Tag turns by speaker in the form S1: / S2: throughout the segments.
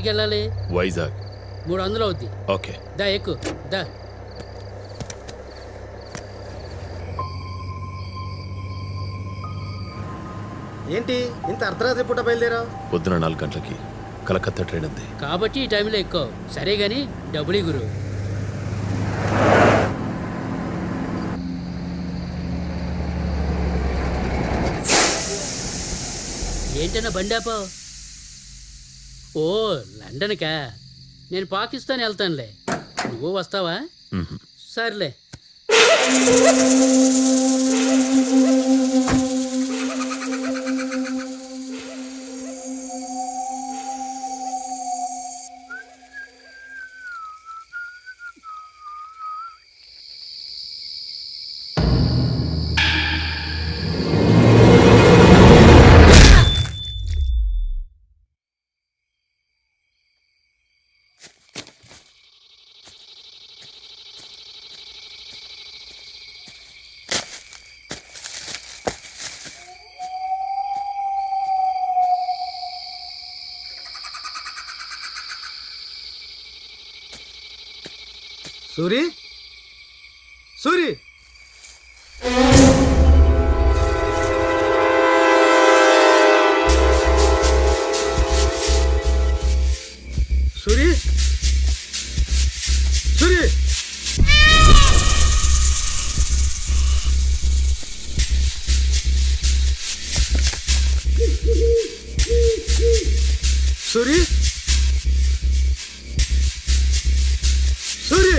S1: ఎక్కడికి వెళ్ళాలి?
S2: వైజాగ్.
S1: 300 అవుద్ది.
S2: ఓకే.
S1: దా ఎక్కు దా.
S3: ఏంటి ఇంత అర్ధరాత్రి పూట బయలుదేరా?
S2: పొద్దున 4 గంటలకి కలకత్తా ట్రైన్ ఉంది.
S1: కాబట్టి ఈ టైంలో ఎక్కువ. సరే గాని డబ్బులు గురు. ఏంటన్నా బండాపో? ఓ లండన్కా? నేను పాకిస్తాన్ వెళ్తానులే. నువ్వు వస్తావా? సర్లే.
S3: సూరి సూరి సూరి సూరి సూరి సూరి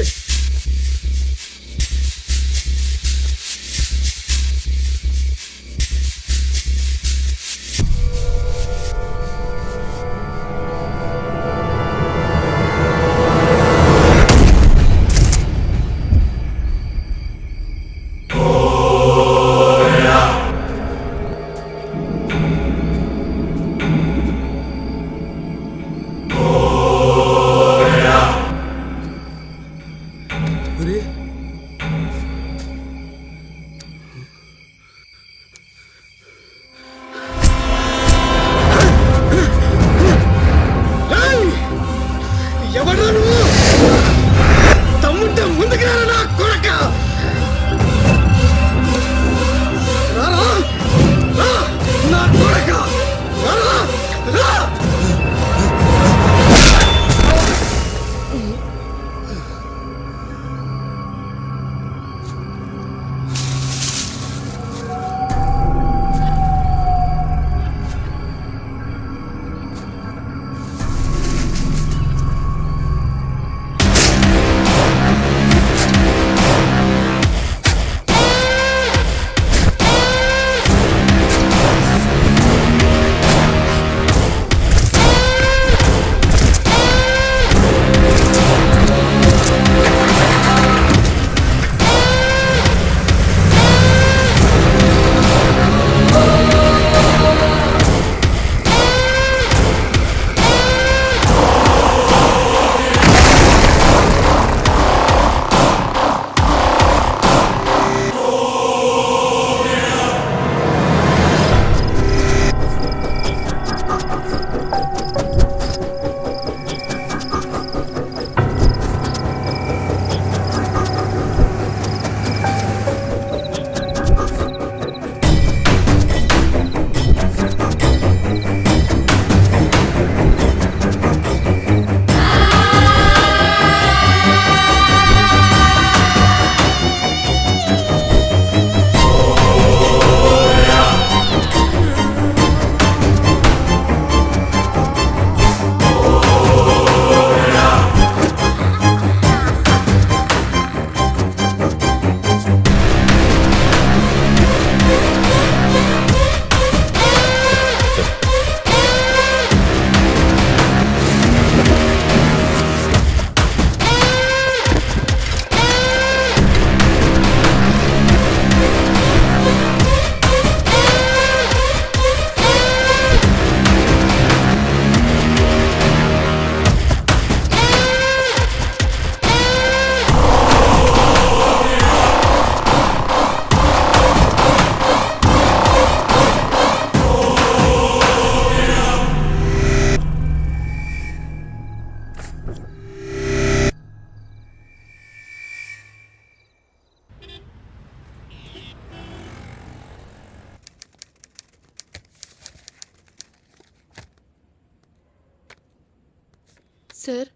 S4: సార్,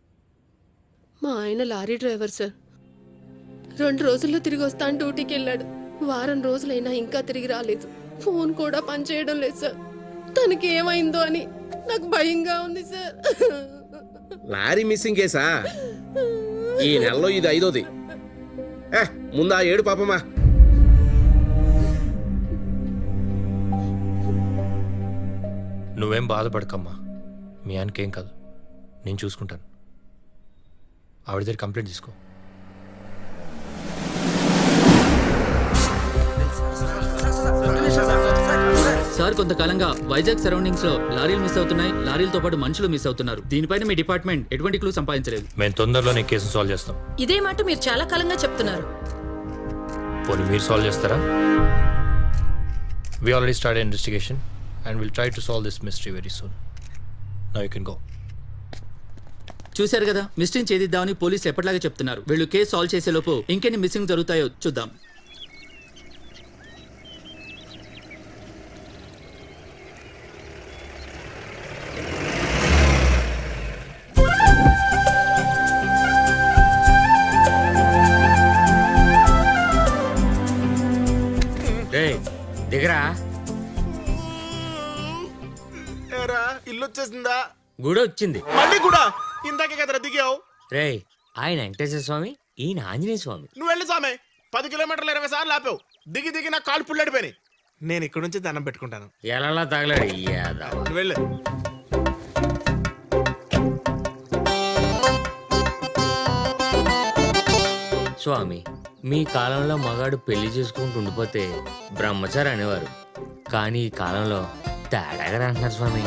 S4: మా ఆయన లారీ డ్రైవర్ సార్. 2 రోజుల్లో తిరిగి వస్తాను డ్యూటీకి వెళ్ళాడు. వారం రోజులైనా ఇంకా తిరిగి రాలేదు. ఫోన్ కూడా పనిచేయడం లేదు సార్. తనకి ఏమైందో అని నాకు భయంగా ఉంది సార్.
S5: లారీ మిస్సింగ్ కేసా? ఈ నెలలో ఇది 5వ. ముందు ఆ 7 పాపమా.
S6: నువ్వేం బాధపడకమ్మా, మీ ఆయనకేం కాదు, నేను చూసుకుంటాను. ఆవిడ దగ్గర కంప్లైంట్ తీసుకో.
S7: సార్, కొంతకాలంగా వైజాగ్ సరౌండింగ్స్ లో లారీలు మిస్ అవుతున్నాయి, లారీలతో పాటు మనుషులు మిస్ అవుతున్నారు. దీనిపైన మీ డిపార్ట్మెంట్ ఎటువంటి క్లూ సంపాదించలేదు.
S6: మేము తొందరలోనే కేసును సాల్వ్ చేస్తాం.
S8: ఇదే మాట మీరు చాలా కాలంగా చెప్తున్నారు.
S6: పోనీ మీరు సాల్వ్ చేస్తారా? We already started investigation and we'll try to solve this mystery very soon. Now you can go.
S7: చూశారు కదా, మిస్టరీని ఛేదిద్దామని పోలీసులు ఎప్పటిలాగా చెప్తున్నారు. వీళ్ళు కేసు సాల్వ్ చేసే లోపు ఇంకెన్ని మిస్సింగ్ జరుగుతాయో చూద్దాం.
S9: దిగరా.
S5: ఇల్లు వచ్చేసిందా?
S9: గుడి వచ్చింది.
S5: మళ్ళీ కూడా ఇందాకే కదరా దిగావు.
S9: రే, ఆయన వెంకటేశ్వర స్వామి, ఈయన ఆంజనేయ స్వామి.
S5: నువ్వు వెళ్ళి స్వామి. 10 కిలోమీటర్లు 20 సార్లు ఆపావు. దిగి దిగి నా కాలు పుల్లడిపోయినాయి. నేను ఇక్కడ నుంచి దండం పెట్టుకుంటాను.
S9: ఎలా తగలాడు ఈ యాదవ.
S5: నువ్వు వెళ్ళు.
S9: స్వామి, మీ కాలంలో మగాడు పెళ్లి చేసుకుంటూ ఉండిపోతే బ్రహ్మచారి అనేవారు. కానీ ఈ కాలంలో తేడాగా అంటున్నారు స్వామి.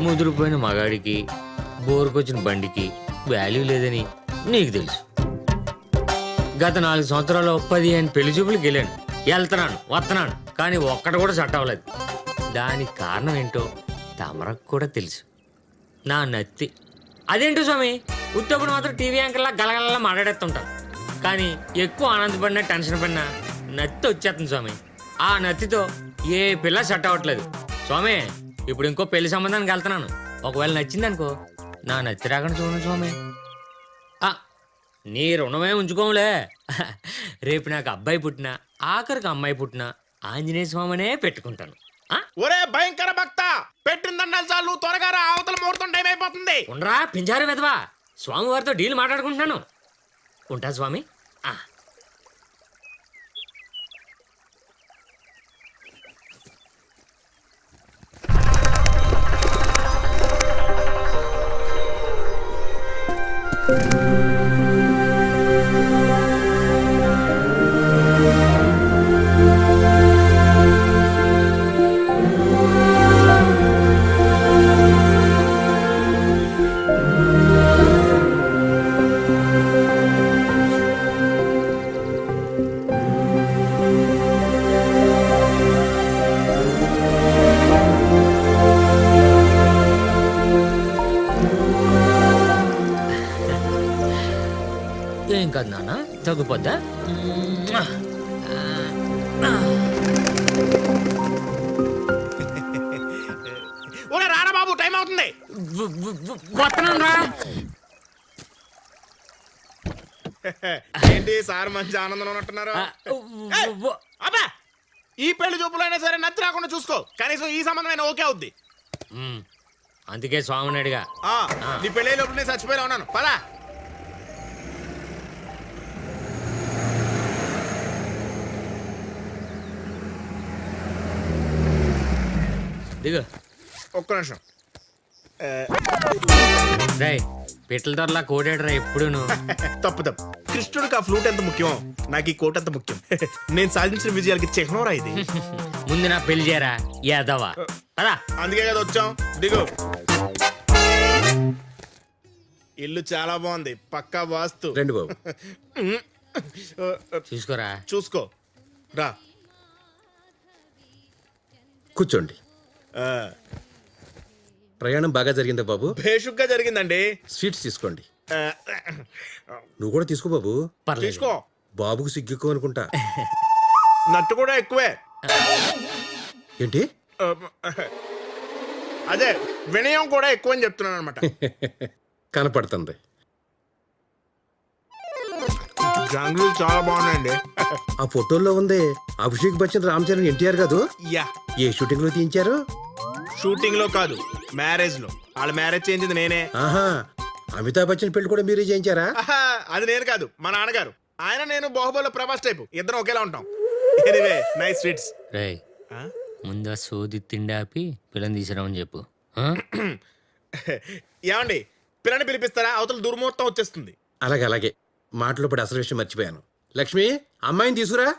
S9: ముదిరిపోయిన మగాడికి, బోరుకొచ్చిన బండికి వాల్యూ లేదని నీకు తెలుసు. గత 4 సంవత్సరాల్లో 15 పెళ్లి చూపులకు వెళ్ళాను. వెళ్తున్నాను, వస్తున్నాను, కానీ ఒక్కటి కూడా సెట్ అవ్వలేదు. దానికి కారణం ఏంటో తమరకు కూడా తెలుసు. నా నత్తి. అదేంటో స్వామి, ఉత్తప్పుడు మాత్రం టీవీ యాంకర్లా గలగలలా మాట్లాడేస్తుంటాను. కానీ ఎక్కువ ఆనందపడినా టెన్షన్ పడినా నత్తి వచ్చేస్తుంది స్వామి. ఆ నత్తితో ఏ పిల్ల సెట్ అవ్వట్లేదు స్వామి. ఇప్పుడు ఇంకో పెళ్లి సంబంధానికి వెళ్తున్నాను. ఒకవేళ నచ్చిందనుకో, నా నత్తి రాకుండా చూడండి స్వామి. నీ రుణమే ఉంచుకోములే. రేపు నాకు అబ్బాయి పుట్టినా, ఆఖరికి అమ్మాయి పుట్టినా ఆంజనేయ స్వామినే పెట్టుకుంటాను.
S5: ఒరే భయంకర భక్త, పెట్టిందన్నాలు చాలు, త్వరగా రా, అవతల ముహూర్తం టైం అయిపోతుంది.
S9: ఉండరా పింజారు వెదవా, స్వామివారితో డీల్ మాట్లాడుకుంటున్నాను. ఉంటా స్వామి. ఏం కాదు నాన్న, తగ్గిపోద్దా?
S5: ఒరే రారా బాబు, టైం అవుతుంది.
S9: వస్తున్నాను రా.
S5: ఏంటి సార్ మంచి ఆనందంలో ఉన్నట్టున్నారు? అబ్బా, ఈ పెళ్లి చూపులైనా సరే నత్తి రాకుండా చూసుకో. కనీసం ఈ సంబంధమైనా ఓకే అవుద్ది.
S9: అందుకే స్వామిని అడిగా.
S5: నీ పెళ్లి లోపల నేను చచ్చిపోయినా ఉన్నాను. పదా.
S9: దిగు.
S5: ఒక్క నిమిషం.
S9: రై, పిట్టల ధరలా కోడేటరా ఎప్పుడూను.
S5: తప్పు. కృష్ణుడికి ఆ ఫ్లూట్ ఎంత ముఖ్యం, నాకు ఈ కోట్ ఎంత ముఖ్యం. నేను సాధించిన విజయాలకి చిహ్నం రా ఇది.
S9: ముందు నా పెళ్లి చేయరా యాదవా. పదా.
S5: అందుకే కదా వచ్చాం. దిగు. ఇల్లు చాలా బాగుంది, పక్కా వాస్తు.
S2: రండి బాబు.
S9: చూసుకోరా.
S5: చూసుకో రా.
S2: కూర్చోండి. ప్రయాణం బాగా జరిగిందా బాబు?
S5: భేషుగ్గా జరిగిందండి.
S2: స్వీట్స్ తీసుకోండి. నువ్వు కూడా తీసుకో బాబు.
S5: తీసుకో.
S2: బాబుకు సిగ్గు అనుకుంటా.
S5: నట్టు కూడా ఎక్కువే.
S2: ఏంటి?
S5: అదే వినయం కూడా ఎక్కువ అని చెప్తున్నాను అనమాట.
S2: కనపడుతుంది.
S5: జంగులు చాలా బాగున్నాయండి.
S2: ఆ ఫోటోల్లో ఉంది అభిషేక్ బచ్చన్, రామ్ చరణ్, ఎన్టీఆర్ కాదు?
S5: యా,
S2: ఏ షూటింగ్ లో తీయించారు?
S5: షూటింగ్ లో కాదు, మ్యారేజ్ లో. వాళ్ళ మ్యారేజ్ చేయించింది నేనే.
S2: ఆహా, అమితాబ్ బచ్చన్ పెళ్లి కూడా మీరే చేయించారా?
S5: ఆహా, అది నేను కాదు, మా నాన్నగారు. ఆయన నేను బాహుబలిలో ప్రభాస్ టైపు, ఇద్దరం ఒకేలా ఉంటాం. Anyway, nice sweets.
S9: రే ముందు ఆ సోది తిండి ఆపి పిల్లని తీసుకురామని చెప్పు. ఆ?
S5: ఏమండి, పిల్లని పిలిపిస్తారా? అవతల దుర్ముహూర్తం వచ్చేస్తుంది.
S2: అలాగే అలాగే, మాటలో పడి అసలు విషయం మర్చిపోయాను. లక్ష్మి, అమ్మాయిని తీసుకురా.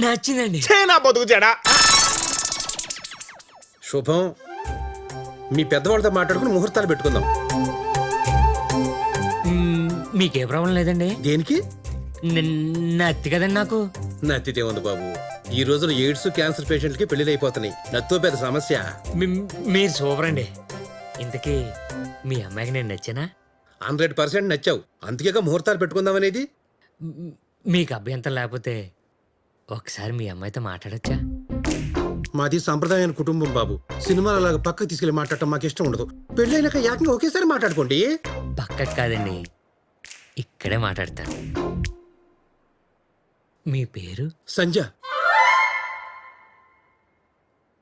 S9: నచ్చిందండి.
S5: నా బతుకు చెడా.
S2: శుభం. మీ పెద్దవాళ్ళతో మాట్లాడుకుని ముహూర్తాలు పెట్టుకుందాం.
S9: మీకే ప్రాబ్లం లేదండి?
S2: దేనికి?
S9: నత్తి కదండి నాకు.
S2: నత్తితే ఉంది బాబు. ఈ రోజున ఎయిడ్స్, క్యాన్సర్ పేషెంట్లకి పెళ్లిళ్ళు అయిపోతున్నాయి. నత్తో పెద్ద సమస్య.
S9: మీరు సూపర్ అండి. ఇంతకీ మీ అమ్మాయికి నేను నచ్చానా?
S2: 100% నచ్చావు. అందుకేగా ముహూర్తాలు పెట్టుకుందాం అనేది.
S9: మీకు అభ్యంతరం లేకపోతే ఒకసారి మీ అమ్మాయితో మాట్లాడచ్చా?
S2: మాది సాంప్రదాయాన్ని కుటుంబం బాబు. సినిమాలు అలాగా పక్కకు తీసుకెళ్లి మాట్లాడటం మాకు ఇష్టం ఉండదు. పెళ్ళైనాక ఏకంగా ఒకేసారి మాట్లాడుకోండి.
S9: పక్కకు కాదండి, ఇక్కడే మాట్లాడతాను. మీ పేరు?
S2: సంజ.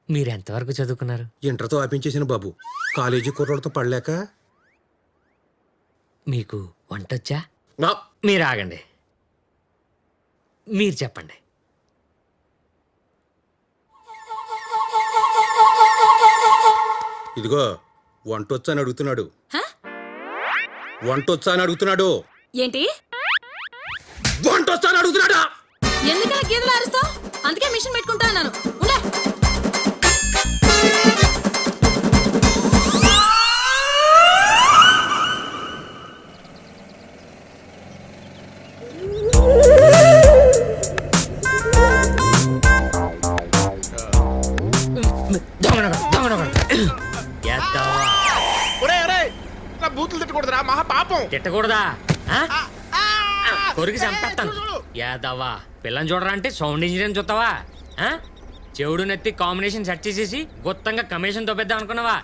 S9: మీరు ఎంతవరకు చదువుకున్నారు?
S2: ఇంటర్తో ఆపించేసిన బాబు. కాలేజీ కుర్రోళ్ళతో పడలేక.
S9: మీకు వంటొచ్చా? మీరు ఆగండి, మీరు చెప్పండి.
S2: ఇదిగో వంటొచ్చా అని అడుగుతున్నాడు. వంటొచ్చా అని అడుగుతున్నాడు.
S8: ఏంటి?
S2: వంటొచ్చా అని అడుగుతున్నాడా?
S8: ఎందుకలా గీదలు అరుస్తావు? అందుకే మిషన్ పెట్టుకుంటా అన్నాను. ఉండే.
S5: ఒరే ఒరే, నా బూతులు తిట్టకూడదురా, మహా పాపం.
S9: తిట్టకూడదా? కొరికి చంపేస్తాను. యాదవ్వా, పిల్లని చూడరా అంటే సౌండ్ ఇంజనీర్ చూస్తావా? చెవుడు నెత్తి కాంబినేషన్ సెట్ చేసేసి గొత్తంగా కమిషన్ తోపేద్దాం అనుకున్నావా?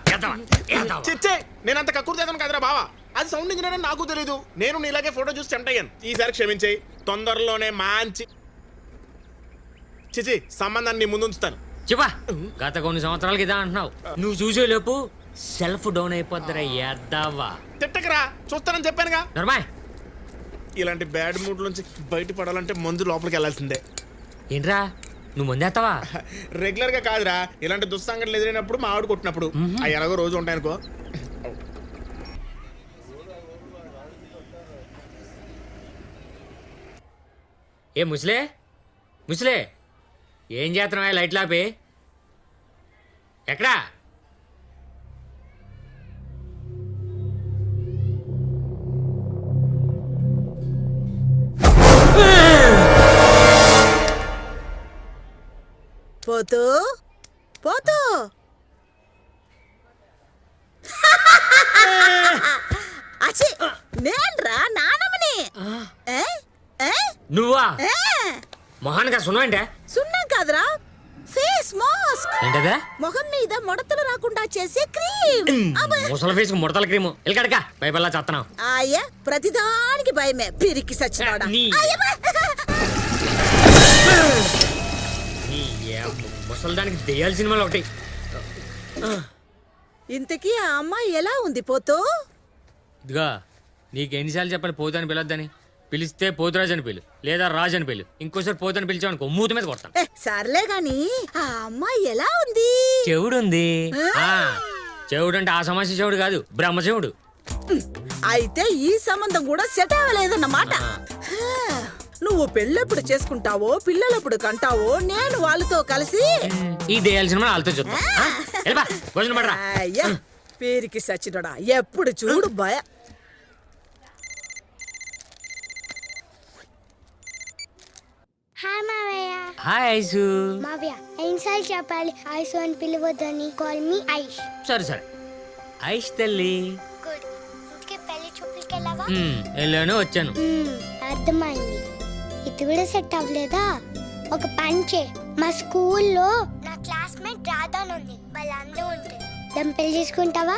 S5: చిచ్చే, నేనంత కక్కురు చేద్దాం కదరా బావా. అది సౌండ్ ఇంజనీర్ అని నాకు తెలీదు. నేను నీలాగే ఫోటో చూసి చెంటయ్యాను. ఈసారి క్షమించేయి. తొందరలోనే మంచి చిచి సంబంధాన్ని నీ ముందు ఉంచుతాను.
S9: చెప్పా, గత కొన్ని సంవత్సరాలకి ఇదా అంటున్నావు. నువ్వు చూసే లోపు సెల్ఫ్ డౌన్ అయిపోద్దిరా యాదవ్వా.
S5: తిట్టకరా, చూస్తానని చెప్పానుగా.
S9: నర్మాయ్,
S5: ఇలాంటి బ్యాడ్ మూడ్ నుంచి బయటపడాలంటే ముందు లోపలికి వెళ్ళాల్సిందే.
S9: ఏంట్రా నువ్వు ముందేస్తావా?
S5: రెగ్యులర్ గా కాదురా, ఇలాంటి దుస్సంఘటనలు ఎదురైనప్పుడు మా ఆవిడ కొట్టినప్పుడు. అవి ఎలాగో రోజు ఉంటాయనుకో.
S9: ఏ ముసలే ముసలే, ఏం చేస్తున్నావా లైట్ లాపి? ఎక్కడా?
S8: పోతూ పోతూ అచ్చి, నేన్రా నానమ్మని.
S9: నువ్వా? మొహాన్గా సున్నాంటే?
S8: సున్నం కాదురా, ఫేస్ మాస్క్.
S9: ఏంటదా?
S8: మొహం మీద ముడతలు రాకుండా చేసే క్రీమ్.
S9: ముసలి ఫేస్ ముడతల క్రీము. ఎల్కడకా పైపల్లా చేస్తున్నావు.
S8: అయ్యా, ప్రతిదానికి భయమే, పిరికి సచ్చినోడా.
S9: ముసలి దానికి దెయ్యాల సినిమాలు ఒకటి.
S8: ఇంతకీ ఆ అమ్మాయి ఎలా ఉంది పోతూ?
S9: ఇదిగా నీకు ఎన్నిసార్లు చెప్పాలి పోతాను పిలొద్దని? పిలిస్తే పోతురాజు అని పిలు, లేదా రాజు అని పిలు. ఇంకోసారి పోతాను పిలిచావనుకో మూతి మీద కొడతాను.
S8: సర్లే గాని ఆ అమ్మాయి ఎలా ఉంది?
S9: చెవుడుంది. చెవుడు అంటే ఆ సమస్య చెవుడు కాదు, బ్రహ్మచెవుడు.
S10: అయితే ఈ సంబంధం కూడా సెట్ అవ్వలేదన్నమాట. నువ్వు పెళ్ళెప్పుడు చేసుకుంటావో పిల్లలెప్పుడు కంటావో నేను వాళ్ళతో కలిసి
S9: ఈ దేయాల సినిమా వాళ్ళతో చూద్దాం. వెళ్ళిపా, భోజనం పడరా.
S10: అయ్యా పేరుకి సచ్చినోడా ఎప్పుడు చూడు భయ.
S11: హాయ్ మావయ్య.
S9: Hi ice.
S11: మావయ్య ఎన్నిసార్లు చెప్పాలి ఐసు అని పిలవద్దని? Call me Aish.
S9: సరే సరే ఐష్ తల్లి.
S11: గుడ్. ఇంటికి పెళ్లి చూపులకి వెళ్ళావా?
S9: వెళ్ళాను, వచ్చాను.
S11: అర్థమైంది. ఇది కూడా సెట్ అవ్వలేదా? ఒక పని చే, మా స్కూల్లో నా క్లాస్మేట్ రాధాన్ ఉంది, వాళ్ళందరూ ఉంటుంది. దాన్ని పెళ్లి చేసుకుంటావా?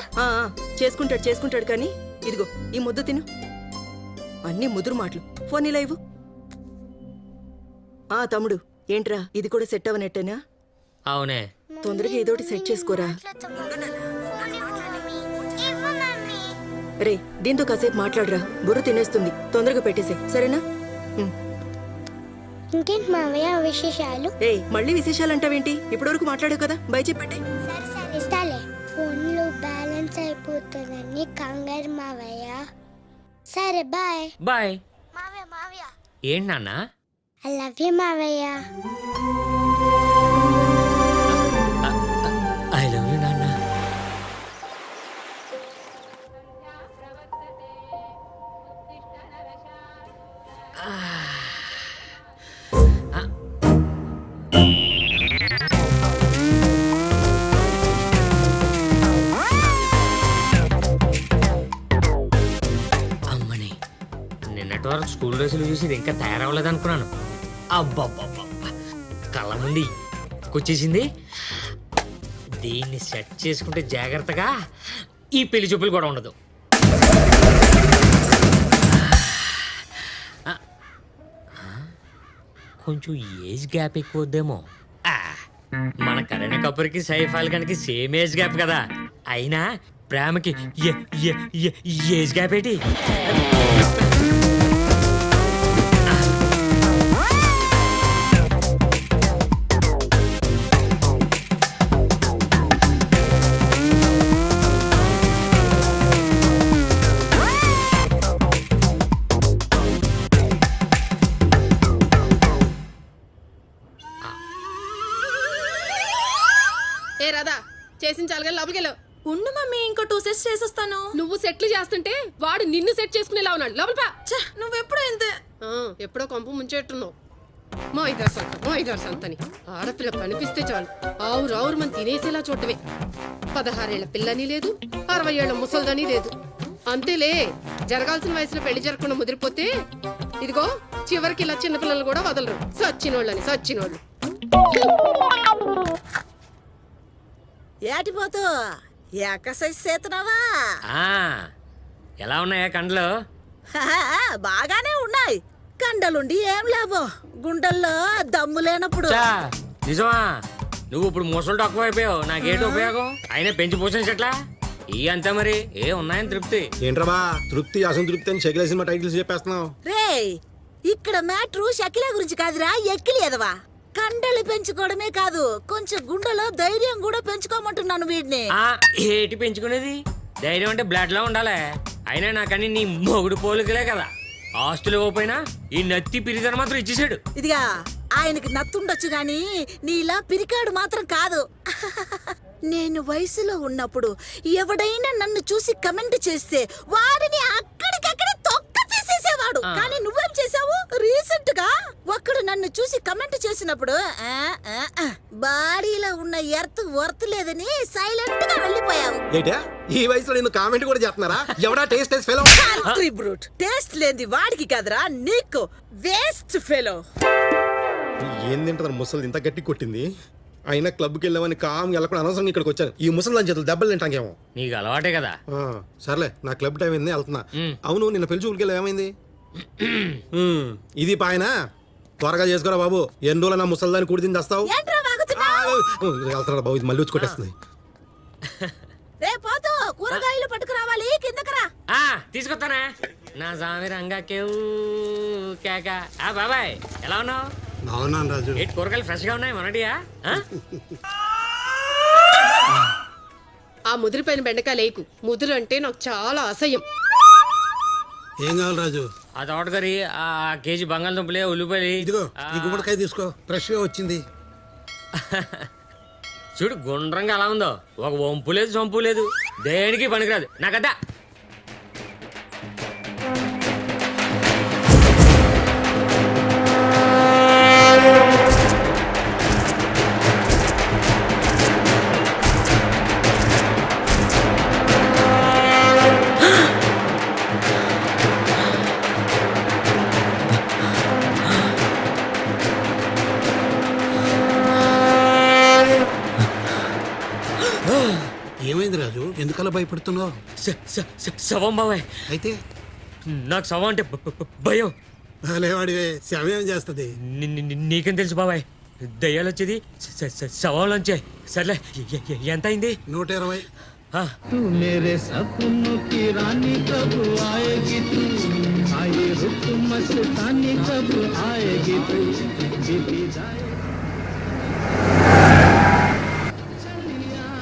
S10: చేసుకుంటాడు కానీ ఇదిగో ఈ ముద్ద తిను. అన్ని ముదురు మాటలు. ఫోన్ ఇలా ఇవ్వు. తమ్ముడు ఏంట్రా ఇది కూడా సెట్ అవ్వనట్టేనా?
S9: అవునే.
S10: తొందరగా ఏదోటి సెట్ చేసుకోరా. రే దీంతో కాసేపు మాట్లాడరా, బుర్ర తినేస్తుంది. తొందరగా పెట్టేసే సరేనా?
S11: ఇంకేంటి మావయ్య విశేషాలు?
S10: మళ్ళీ విశేషాలంటావేంటి? ఇప్పటివరకు మాట్లాడావు కదా, బై చెప్పండి.
S11: ఇస్తాలే. ఫోన్లో బ్యాలెన్స్ అయిపోతుందని కంగారు మావయ్య. సరే బాయ్.
S9: బాయ్.
S11: మావయ్య మావయ్య
S9: ఏంటి నాన్న?
S11: ఐ లవ్ యూ మావయ్య.
S9: ఐ లవ్ యూ నాన్న. అమ్మని నిన్నటి వరకు స్కూల్ డ్రెస్సులు చూసి ఇది ఇంకా తయారవ్వలేదు అనుకున్నాను. అబ్బబ్బబ్బ కళ్ళ ముందు వచ్చేసింది. దీన్ని సెట్ చేసుకుంటే జాగ్రత్తగా ఈ పెళ్లి చూపులు కూడా ఉండదు. కొంచెం ఏజ్ గ్యాప్ ఎక్కువ వద్దేమో. మన కరీనా కపూర్కి సైఫ్ అలీ ఖాన్కి సేమ్ ఏజ్ గ్యాప్ కదా. అయినా ప్రేమకి ఏజ్ గ్యాప్ ఏంటి?
S4: ఏ రాధా చేసిన చాలుగా లోపలికి వెళ్ళావు.
S8: ఉండు మమ్మీ, ఇంకో 2 సెట్స్ చేసేస్తాను.
S4: నువ్వు సెట్లు చేస్తుంటే వాడు నిన్ను సెట్ చేసుకునేలా ఉన్నాడు. లోపల పా.
S8: నువ్వెప్పుడు ఇంతే.
S4: ఎప్పుడో కొంప ముంచెట్టున్నావు. మా ఇద్దరు సంతని ఆడపిల్ల కనిపిస్తే చాలు ఆవురు మనం తినేసేలా చూడటమే. 16 ఏళ్ల పిల్లని లేదు, 60 ఏళ్ల ముసల్దని లేదు. అంతేలే, జరగాల్సిన వయసులో పెళ్లి జరగకుండా ముదిరిపోతే ఇదిగో చివరికి ఇలా చిన్నపిల్లలు కూడా వదలరు. సచ్చినోళ్ళు.
S10: ఏటిపోతూ ఎక్సర్సైజ్ చేస్తున్నావా?
S9: ఎలా ఉన్నాయా కండ్లు?
S10: బాగానే ఉన్నాయి. కండలుండి ఏం లాభం, గుండెల్లో దమ్ము లేనప్పుడు.
S9: నిజమా? నువ్వు ఇప్పుడు ముసలు తక్కువ అయిపోయావు, నాకేంటి ఉపయోగం? అయినా పెంచి పోషించట్లా ఈ అంతే మరి. ఏ ఉన్నాయని తృప్తి
S2: ఏంట్రా తృప్తి అసంతృప్తి అని షకిలా సినిమా టైటిల్స్ చెప్పేస్తున్నావు.
S10: రే ఇక్కడ మ్యాట్రు షకిలా గురించి కాదురా, ఎక్కిలేదవా. కండలు పెంచుకోవడమే కాదు, కొంచెం గుండెలో ధైర్యం కూడా పెంచుకోమంటున్నాను వీడిని.
S9: ఏటి పెంచుకునేది? ధైర్యం అంటే బ్లడ్ లో ఉండాలి. అయినా నాకని నీ మొగుడు పోలికలే కదా. ఆస్తులు ఇవ్వకపోయినా ఈ నత్తి పిరిదన మాత్రం ఇచ్చేసాడు.
S10: ఇదిగా ఆయనకి నత్తుండొచ్చు గాని నీలా పిరికాడు మాత్రం కాదు. నేను వయసులో ఉన్నప్పుడు ఎవడైనా నన్ను చూసి కమెంట్ చేస్తే వాడిని అక్కడికక్కడ తొక్క తీసేసేవాడు. కానీ నువ్వేం చేసావు? రీసెంట్ గా ఒక్కడు నన్ను చూసి కమెంట్ చేసినప్పుడు బాడీలో ఉన్న వర్త్ లేదని సైలెంట్ గా వెళ్ళిపోయావు.
S2: ఈ వయసులో నిన్ను కామెంట్ కూడా చేస్తున్నారా? ఎవడా టేస్ట్ ఫెలో?
S10: టేస్ట్ లేని వాడికి కదరా నీకు, వేస్ట్ ఫెలో.
S2: ఏం తింటారు ముసలి ఇంత గట్టి కొట్టింది? అయినా క్లబ్కి వెళ్ళామని కామ్ వెళ్ళకుండా అనవసరంగా ఇక్కడికి వచ్చాను. ఈ ముసలి దాని చేతులు దెబ్బలు తింటాకేమో.
S9: నీకు అలవాటే కదా.
S2: సర్లే నా క్లబ్ టైం అయింది, వెళ్తున్నా. అవును నిన్న పెళ్లి చూపులకి వెళ్ళి ఏమైంది? ఇది పాయన త్వరగా చేసుకోరా బాబు. ఎన్ని రోజులు నా ముసలిదాన్ని కూడి తిని తెస్తావు? వెళ్తారా బాబు, ఇది మళ్ళీ వచ్చి కొట్టేస్తుంది.
S10: రేపోతూ కూరగాయలు పట్టుకురావాలి, కిందకరా.
S9: తీసుకొస్తానా నా సామి రంగా కేవు కేక. బాబాయ్ ఎలా ఉన్నావు?
S2: బాగున్నాను రాజు.
S9: ఏంటి కూరగాయలు ఫ్రెష్ గా ఉన్నాయి మొన్నటియా?
S4: ముదిరిపోయిన బెండకాయ లేకు. ముదురు అంటే నాకు చాలా అసహ్యం.
S2: ఏం కావాలి రాజు?
S9: ఆ తోటకరి, ఆ కేజీ బంగాళదుంపలే, ఉల్లిపాయలు.
S2: ఇదిగో ఈ గుమ్మడికాయ తీసుకో, ఫ్రెష్ గా వచ్చింది.
S9: చూడు గుండ్రంగా అలా ఉందో, ఒక వంపు లేదు సొంపు లేదు, దేనికి పనికిరాదు నాకద్దా.
S2: ఏమైంది రాజు, ఎందుకలా భయపడుతున్నావు?
S9: శవం బాబాయ్.
S2: అయితే
S9: నాకు శవం అంటే భయం.
S2: లేవాడివే, శవం చేస్తుంది.
S9: నీకేం తెలుసు బాబాయ్? దయ్యాలు వచ్చేది శవంలోంచే. సర్లే, ఎంత అయింది?
S2: 120.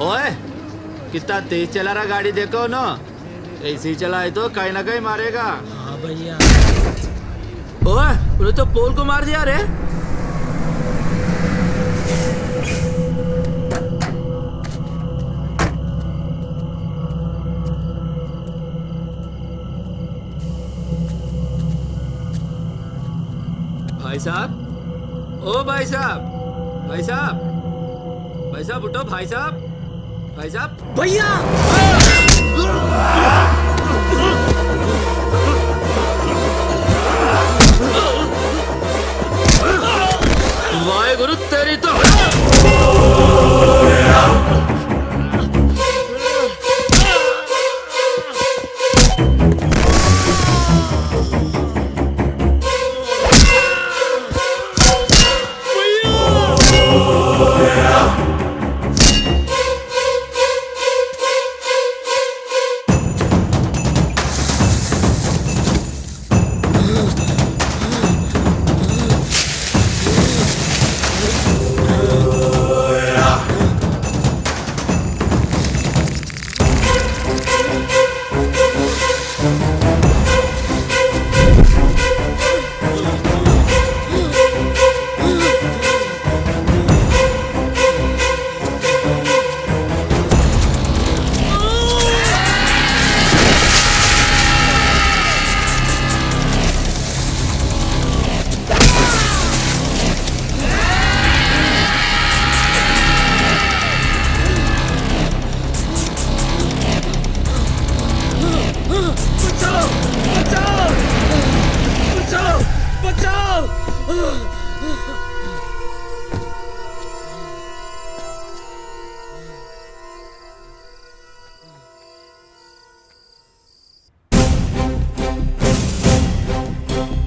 S3: ओए कितना तेज चला रहा गाड़ी, देखो ना, ऐसे ही चलाए तो कहीं ना कहीं मारेगा।
S9: हाँ भैया।
S3: ओए तूने तो पोल को मार दिया रे। भाई साहब, ओ भाई साहब, भाई साहब, भाई साहब उठो, भाई साहब, भाई साहब, भैया। वाहे गुरु तेरी तो।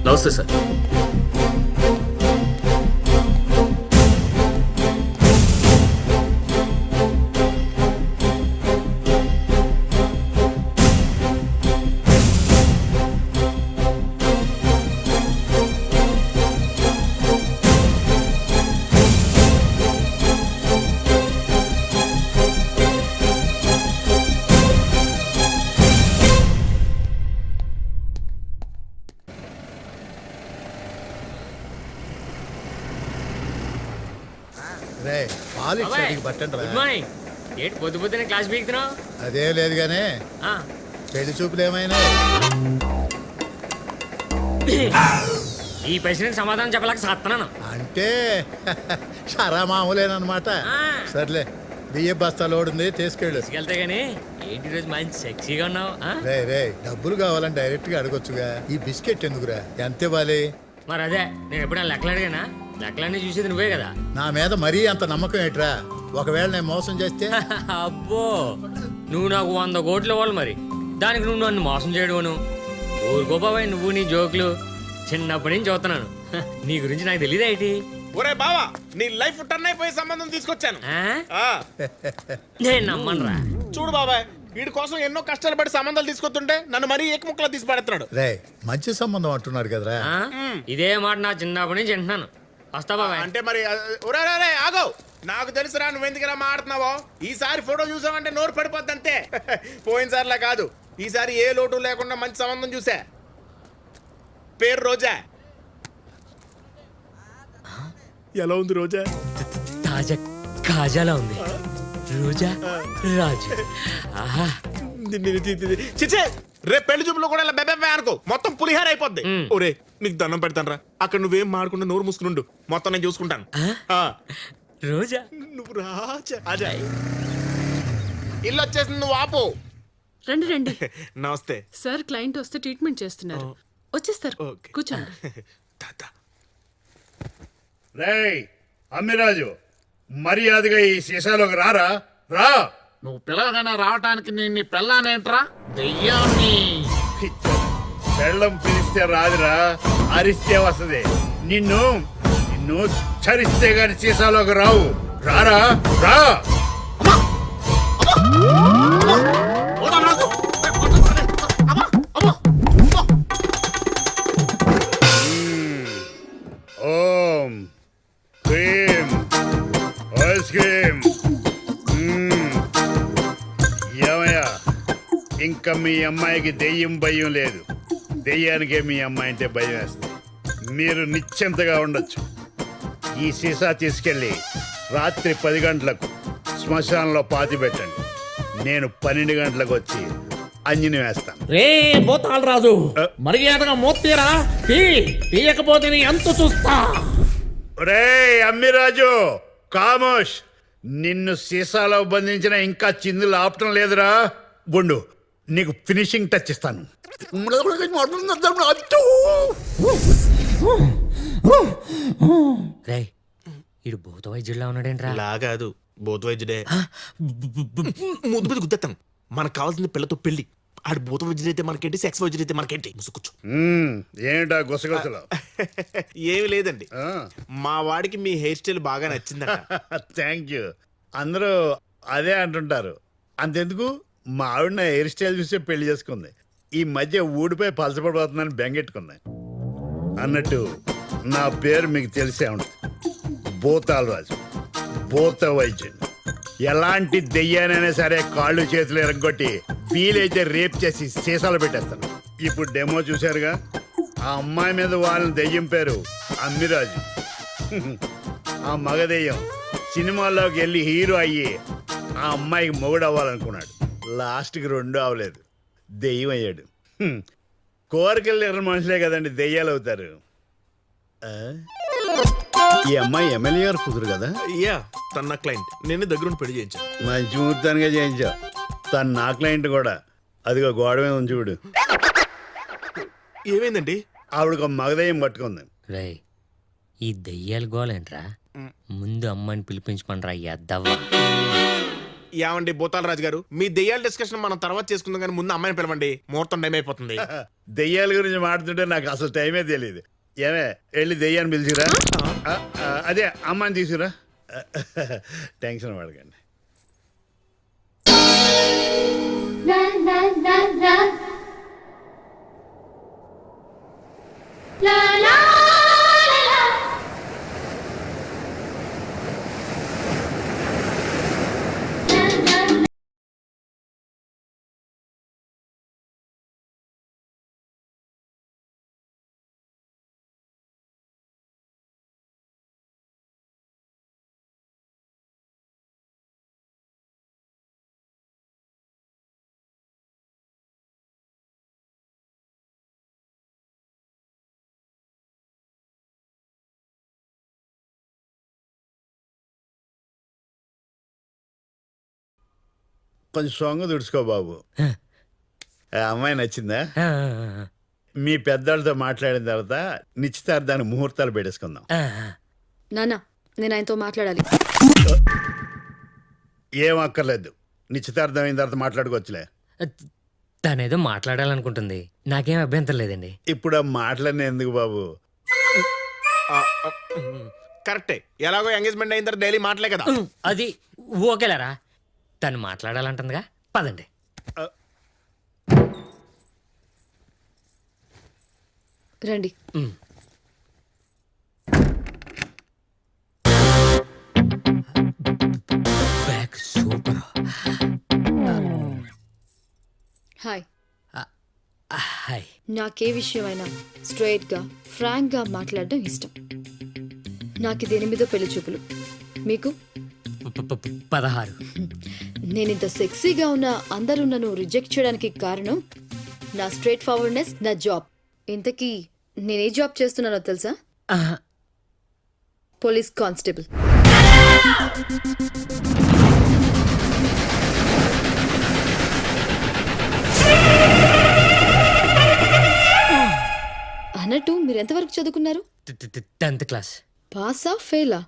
S7: నమస్తే సార్.
S9: Good morning. ఏంటి పొద్దు పొద్దునే క్లాస్ బీగుతున్నావు?
S3: అదే లేదు గానే పెళ్లి చూపులు ఏమైనా?
S9: ఈ ప్రశ్నకి సమాధానం చెప్పలేక సత్తనాను.
S3: అంటే షరా మామూలేనమాట. సర్లే, బియ్య బస్తా లోడ్ ఉంది, తీసుకెళ్ళు.
S9: తీసుకెళ్తే గానీ ఏంటి రోజు మంచి సెక్సీగా ఉన్నావు.
S3: రే రే, డబ్బులు కావాలని డైరెక్ట్ గా అడగొచ్చుగా, ఈ బిస్కెట్ ఎందుకురా? ఎంత ఇవ్వాలి?
S9: మరి అదే, నేను ఎప్పుడైనా లెక్కలు అడిగానా? లెక్కలన్నీ చూసేది నువ్వే కదా.
S3: నా మీద మరీ అంత నమ్మకం ఏంట్రా? ఒకవేళ నేను మోసం చేస్తే?
S9: అబ్బో, నువ్వు నాకు 100 కోట్లు ఇవ్వాలి, మరి దానికి నువ్వు నన్ను మోసం చేయడమును. ఊరుకో బాబాయ్, నువ్వు నీ జోకులు చిన్నప్పటి నుంచి చూస్తున్నాను. నీ గురించి నాకు తెలియదు ఏంటి?
S5: ఒరే బావా, నీ లైఫ్ టర్న్ అయిపోయే సంబంధం తీసుకొచ్చాను.
S9: నేను నమ్మనురా.
S5: చూడు బాబాయ్, వీడి కోసం ఎన్నో కష్టాలు పడి సంబంధాలు తీసుకొస్తుంటే నన్ను మరీ ఏకముక్కలా తీసి పడుతున్నాడు.
S3: రే, మంచి సంబంధం అంటున్నారు కదరా.
S9: ఇదే మాట నా చిన్నప్పటి నుంచి వింటున్నాను. వస్తా బాబాయ్.
S5: అంటే మరి ఒరే ఆగో, నాకు తెలుసురా నువ్వు ఎందుకు ఇలా మాడుతున్నావో. ఈసారి ఫోటో చూసావంటే నోరు పడిపోద్ది అంతే. పోయినసారిలా కాదు, ఈసారి ఏ లోటు లేకుండా మంచి సంబంధం చూసా. పేరు రోజా. ఎలా ఉంది రోజా?
S9: తాజా కాజాలా ఉంది. రోజా రాజు. ఆహా.
S5: చిచ్చే, రేపు పెళ్లి చూపులో కూడా ఇలా బెబ్బే అనుకో, మొత్తం పులిహార అయిపోద్ది. ఒరే నీకు దండం పెడతాను రా, అక్కడ నువ్వేం మాడకుండా నోరు మూసుకుని మొత్తం నేను చూసుకుంటాను.
S9: రోజా
S5: నువ్వు రాజా. అజా ఇల్లు వచ్చేసింది, నువ్వు ఆపు.
S4: రండి రండి.
S5: నమస్తే
S4: సార్ క్లయింట్ వస్తే ట్రీట్మెంట్ చేస్తున్నారు. వచ్చేస్తారు,
S5: ఓకే.
S4: కూర్చోండి.
S12: రేయ్ అమ్మిరాజు, మర్యాదగా ఈ సీసాలోకి రారా. రా.
S13: నువ్వు పిల్లగానే రావటానికి నేను నీ పిల్లానేంట్రా దెయ్యాన్ని.
S12: బెల్లం పిలిస్తే రాదురా, అరిస్తే వస్తుంది. నిన్ను చరిస్తే గాని సీసాలోకి రావు. రారా రా. ఓం క్రీం ఐస్ క్రీం. ఏమయ్యా, ఇంకా మీ అమ్మాయికి దెయ్యం భయం లేదు. దెయ్యానికే మీ అమ్మాయి అంటే భయం వేస్తుంది. మీరు నిశ్చింతగా ఉండొచ్చు. ఈ సీసా తీసుకెళ్ళి రాత్రి 10 గంటలకు శ్మశానంలో పాతి పెట్టండి. నేను 12 గంటలకు వచ్చి అంజని వేస్తాను.
S13: రే పోతాల్ రాజు, మర్యాదగా మోత్తీరా, తీయకపోతే నీ అంతు చూస్తా.
S12: రే అమ్మిరాజు, కామోష్. నిన్ను సీసాలో బంధించిన ఇంకా చిందులు ఆపటం లేదురా. బొండు, నీకు ఫినిషింగ్ టచ్ ఇస్తాను.
S9: రే ఇడు భూత వైద్యుడిలా ఉన్నాడేంట్రా?
S5: లా కాదు, భూత వైద్యుడే. ముద్దు మీద గుద్దేస్తాను. మనకు కావాల్సింది పిల్లతో పెళ్లి. ఆడు భూత వైద్యుడు అయితే మనకేంటి, సెక్స్ వైద్యుడు అయితే మనకేంటి? ముసుకొచ్చు.
S12: ఏంటా గుసగుసలు?
S5: ఏమి లేదండి, మా వాడికి మీ హెయిర్ స్టైల్ బాగా నచ్చిందట.
S12: Thank you. అందరూ అదే అంటుంటారు. అంతెందుకు, మా ఆవిడ నా హెయిర్ స్టైల్ చూసే పెళ్లి చేసుకుంది. ఈ మధ్య ఊడిపోయి పలసపడిపోతుందని బెంగెట్టుకుంది. అన్నట్టు నా పేరు మీకు తెలిసే ఉంటుంది, భూతాల్ రాజు, భూత వైద్యుడు. ఎలాంటి దెయ్యానైనా సరే కాళ్ళు చేతులు ఎరగొట్టి వీలైతే రేప్ చేసి సీసాలు పెట్టేస్తాను. ఇప్పుడు డెమో చూశారుగా, ఆ అమ్మాయి మీద వాళ్ళని దెయ్యం పేరు అమ్మిరాజు. ఆ మగ దెయ్యం సినిమాల్లోకి వెళ్ళి హీరో అయ్యి ఆ అమ్మాయికి మొగుడు అవ్వాలనుకున్నాడు. లాస్ట్కి 2 అవ్వలేదు, దెయ్యం అయ్యాడు. కోరికలు ఎర్ర మనుషులే కదండి దెయ్యాలు అవుతారు. ఈ అమ్మాయి ఎమ్మెల్యే గారు కూతురు కదా?
S5: యా, తన క్లయింట్. నేను దగ్గరుండి పెళ్లి చేయించాను.
S12: మంచి ముహూర్తానిగా చేయించా. తను నా క్లయింట్ కూడా. అదిగో గోడ మీద ఉంది చూడు.
S5: ఏమైందండి?
S12: ఆవిడకు ఒక మగదయ్యం పట్టుకుంది.
S9: రే ఈ దెయ్యాల గోలేంట్రా? ముందు అమ్మాయిని పిలిపించమనరా ఎద్దవ్వా.
S5: ఏమండి భూతాల రాజు గారు, మీ దెయ్యాల డిస్కషన్ మనం తర్వాత చేసుకుందాం, కానీ ముందు అమ్మాయిని పిలవండి, ముహూర్తం టైం అయిపోతుంది.
S12: దెయ్యాల గురించి మాట్లాడుతుంటే నాకు అసలు టైమే తెలియదు. ఏమే, వెళ్ళి దెయ్యాన్ని పిలిచిరా. అదే అమ్మాయిని తీసుకురా. టెన్షన్ పడకండి. కొంచెం సొంగ తుడుచుకో బాబు. అమ్మాయి నచ్చిందా? మీ పెద్దవాళ్ళతో మాట్లాడిన తర్వాత నిశ్చితార్థానికి ముహూర్తాలు పెట్టేసుకుందాం.
S8: నాన్న, నేను ఆయనతో మాట్లాడాలి.
S12: ఏం అక్కర్లేదు, నిశ్చితార్థం అయిన తర్వాత మాట్లాడుకోవచ్చులే.
S9: తనేదో మాట్లాడాలనుకుంటుంది, నాకేం అభ్యంతరం లేదండి.
S12: ఇప్పుడు ఆ మాటలన్నీ ఎందుకు బాబు?
S5: కరెక్టే, ఎలాగో ఎంగేజ్మెంట్ అయిన తర్వాత డైలీ మాటలే కదా.
S9: అది ఓకేలేరా, తను మాట్లాడాలంటుందిగా, పదండి.
S8: రండి. నాకే విషయమైనా స్ట్రైట్గా ఫ్రాంక్గా మాట్లాడడం ఇష్టం. నాకు ఇది 8వ పెళ్లి చూపులు. మీకు
S9: 16.
S8: నేనింత సెక్సీగా ఉన్న అందరూ నన్ను రిజెక్ట్ చేయడానికి కారణం నా స్ట్రైట్ ఫార్వర్డ్నెస్, నా జాబ్. ఇంతకీ నేనే జాబ్ చేస్తున్నానో తెలుసా? Police constable. అన్నట్టు మీరు ఎంతవరకు చదువుకున్నారు?
S9: 10th class.
S8: పాసా ఫెయిలా?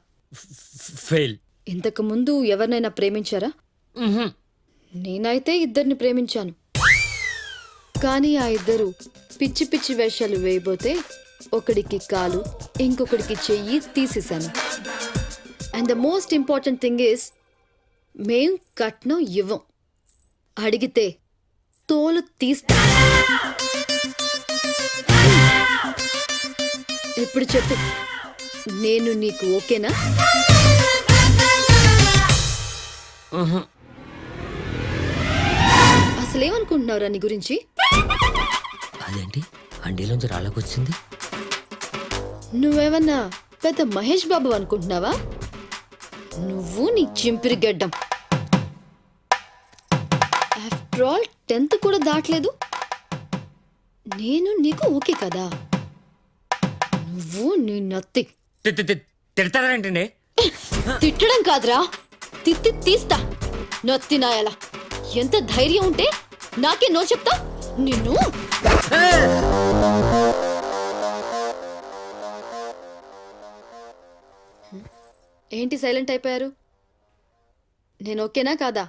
S9: ఫెయిల్.
S8: ఇంతకు ముందు ఎవరినైనా ప్రేమించారా? నేనైతే 2 ప్రేమించాను. కానీ ఆ 2 పిచ్చి పిచ్చి వేషాలు వేయబోతే ఒకడికి కాలు, ఇంకొకడికి చెయ్యి తీసేశాను. And the most important thing is మేం కట్నం ఇవ్వం. అడిగితే తోలు తీస్తా. ఇప్పుడు చెప్పు, నేను నీకు ఓకేనా? అసలేమనుకుంటున్నావురా నీ గురించి?
S9: అదేంటి అండీలోంచి రాళ్ళకొచ్చింది?
S8: నువ్వేమన్నా పెద్ద మహేష్ బాబు అనుకుంటున్నావా? నువ్వు నీ చింపిరి గడ్డం. ఆఫ్టర్ ఆల్ 10th కూడా దాటలేదు. నేను నీకు ఓకే కదా? నువ్వు నీ నత్తి.
S9: తిడతారేంటండి?
S8: తిట్టడం కాదురా, తిత్తి తీస్తా. నత్తి నాయలా. ఎంత ధైర్యం ఉంటే నాకే నో చెప్తా? నిన్ను ఏంటి సైలెంట్ అయిపోయారు? నేను ఓకేనా కాదా?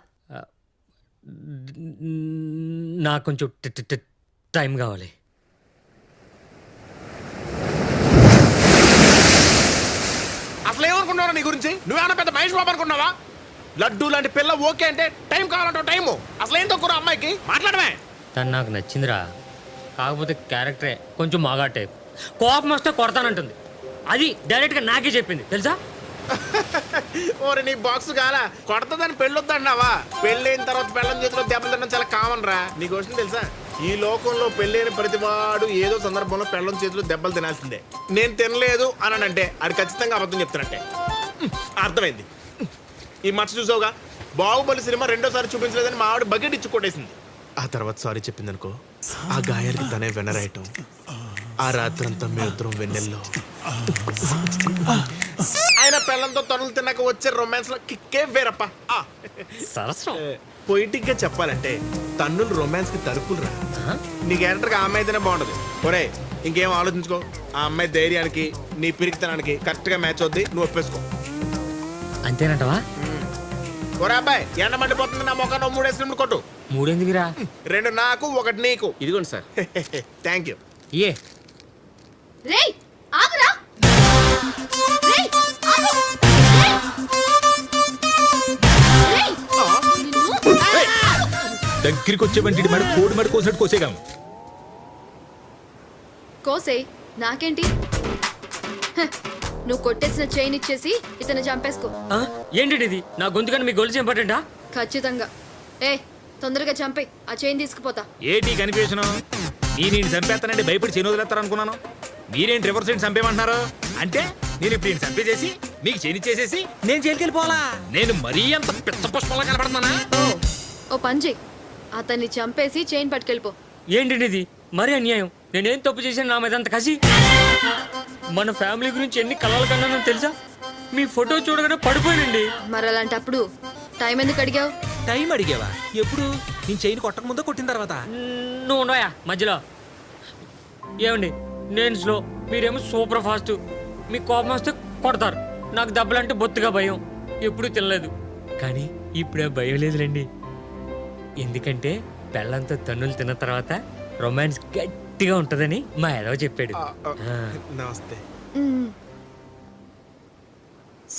S9: నాకు కొంచెం టైం కావాలి.
S5: అసలు ఏమనుకున్నావు నీ గురించి? నువ్వేమన్నా పెద్ద మహేష్ బాబు అనుకున్నావా? లడ్డు లాంటి పిల్ల ఓకే అంటే టైం కావాలంటావు. టైము అసలు ఏం తక్కువ అమ్మాయికి? మాట్లాడమే.
S9: తను నాకు నచ్చిందిరా, కాకపోతే క్యారెక్టరే కొంచెం మాగా టైప్. కోపం వస్తే కొడతానంటుంది. అది డైరెక్ట్గా నాకే చెప్పింది తెలుసా?
S5: ఓరి నీ బాక్స్ కాలా కొడతదని పెళ్ళొద్దన్నావా? పెళ్ళైన తర్వాత పెళ్ళం చేతిలో దెబ్బలు తినడం చాలా కామన్ రా. నీకు విషయం తెలుసా? ఈ లోకంలో పెళ్ళైన ప్రతివాడు ఏదో సందర్భంలో పెళ్ళం చేతిలో దెబ్బలు తినాల్సిందే. నేను తినలేదు అని అంటే అది ఖచ్చితంగా అబద్ధం చెప్తున్నట్టే. అర్థమైంది. ఈ మచ్చ చూసావుగా, బాహుబలి సినిమా 2వ సారి చూపించలేదని మా ఆవిడ బకెట్ ఇచ్చి కొట్టేసింది. ఆ తర్వాత సారీ చెప్పింది అనుకో, ఆ గాయాలకి తనే వెనరాయటం. ఆ రాత్రంతా మేమిద్దరం వెన్నెల్లో ఆయన పిల్లలతో తనులు తిన్నాక వచ్చే రొమాన్స్ లో కిక్కే వేరప్ప. పొయిటిక్ గా చెప్పాలంటే తన్నులు రొమాన్స్ కి తలుపులు రా. నీ క్యారెక్టర్ ఆ అమ్మాయి అయితేనే బాగుంటది. ఒరే ఇంకేం ఆలోచించుకో, ఆ అమ్మాయి ధైర్యానికి నీ పిరికితనానికి కరెక్ట్ గా మ్యాచ్ అవుద్ది. నువ్వు ఒప్పేసుకో.
S9: అంతేనంటవా?
S5: ఒరే అబ్బాయి, ఎండ మండిపోతుంది, నా మొక్క 3 ఐస్ క్రీమ్లు కొట్టు.
S9: 3 ఎందుకురా?
S5: 2 నాకు, 1 నీకు.
S3: ఇదిగోండి సార్.
S5: Thank you.
S9: ఏ
S8: రేయ్ ఆగురా. రేయ్ ఆగు. రేయ్
S6: దగ్గరికి వచ్చేవంటి మెడ కోడి మెడ కోసినట్టు కోసేగాం.
S8: కోసేయ్, నాకేంటి? నువ్వు కొట్టేసిన చైన్ ఇచ్చేసి ఇతను చంపేసుకో.
S9: ఏంటి ఇది? నా గొంతుకని మీ గొలుసు ఇంపార్టెంటా?
S8: ఖచ్చితంగా. తొందరగా చంపే, ఆ చైన్ తీసుకుపోతా.
S6: ఏంటి కన్ఫ్యూజన్? నేను చంపేస్తానంటే భయపడి చేను వదిలేస్తారు అనుకున్నాను. మీరేంటి రివర్స్ సైడ్ చంపేమంటున్నారు? అంటే నేను ఇప్పుడు ఈయన చంపేసేసి మీకు చేనిచ్చేసేసి నేను జైలుకి వెళ్ళిపోవాలా? నేను మరీ అంత పిచ్చ పుష్పంలా కనపడుతున్నానా?
S8: ఓ పని చెయ్యి, అతన్ని చంపేసి చైన్ పట్టుకెళ్ళిపో.
S9: ఏంటి ఇది? మరీ అన్యాయం. నేనేం తప్పు చేశాను నా మీద అంత కసి? మన ఫ్యామిలీ గురించి ఎన్ని కలలు కన్నానో తెలుసా? మీ ఫోటో చూడగానే పడిపోయానండి.
S8: మరి అలాంటప్పుడు టైం ఎందుకు అడిగావు?
S6: టైం అడిగావా? ఎప్పుడు? నేను చైన్ కొట్టక ముందో కొట్టిన తర్వాత?
S9: నువ్వు ఉండవా మధ్యలో? ఏమండి, నేను స్లో, మీరేమో సూపర్ ఫాస్ట్. మీకు కోపం వస్తే కొడతారు. నాకు దెబ్బలంటే బొత్తుగా భయం. ఎప్పుడూ తినలేదు. కానీ ఇప్పుడే భయం లేదులేండి. ఎందుకంటే పెళ్ళంతో తన్నులు తిన్న తర్వాత రొమాన్స్ గట్టిగా ఉంటుందని మా ఏదో చెప్పాడు.
S5: నమస్తే.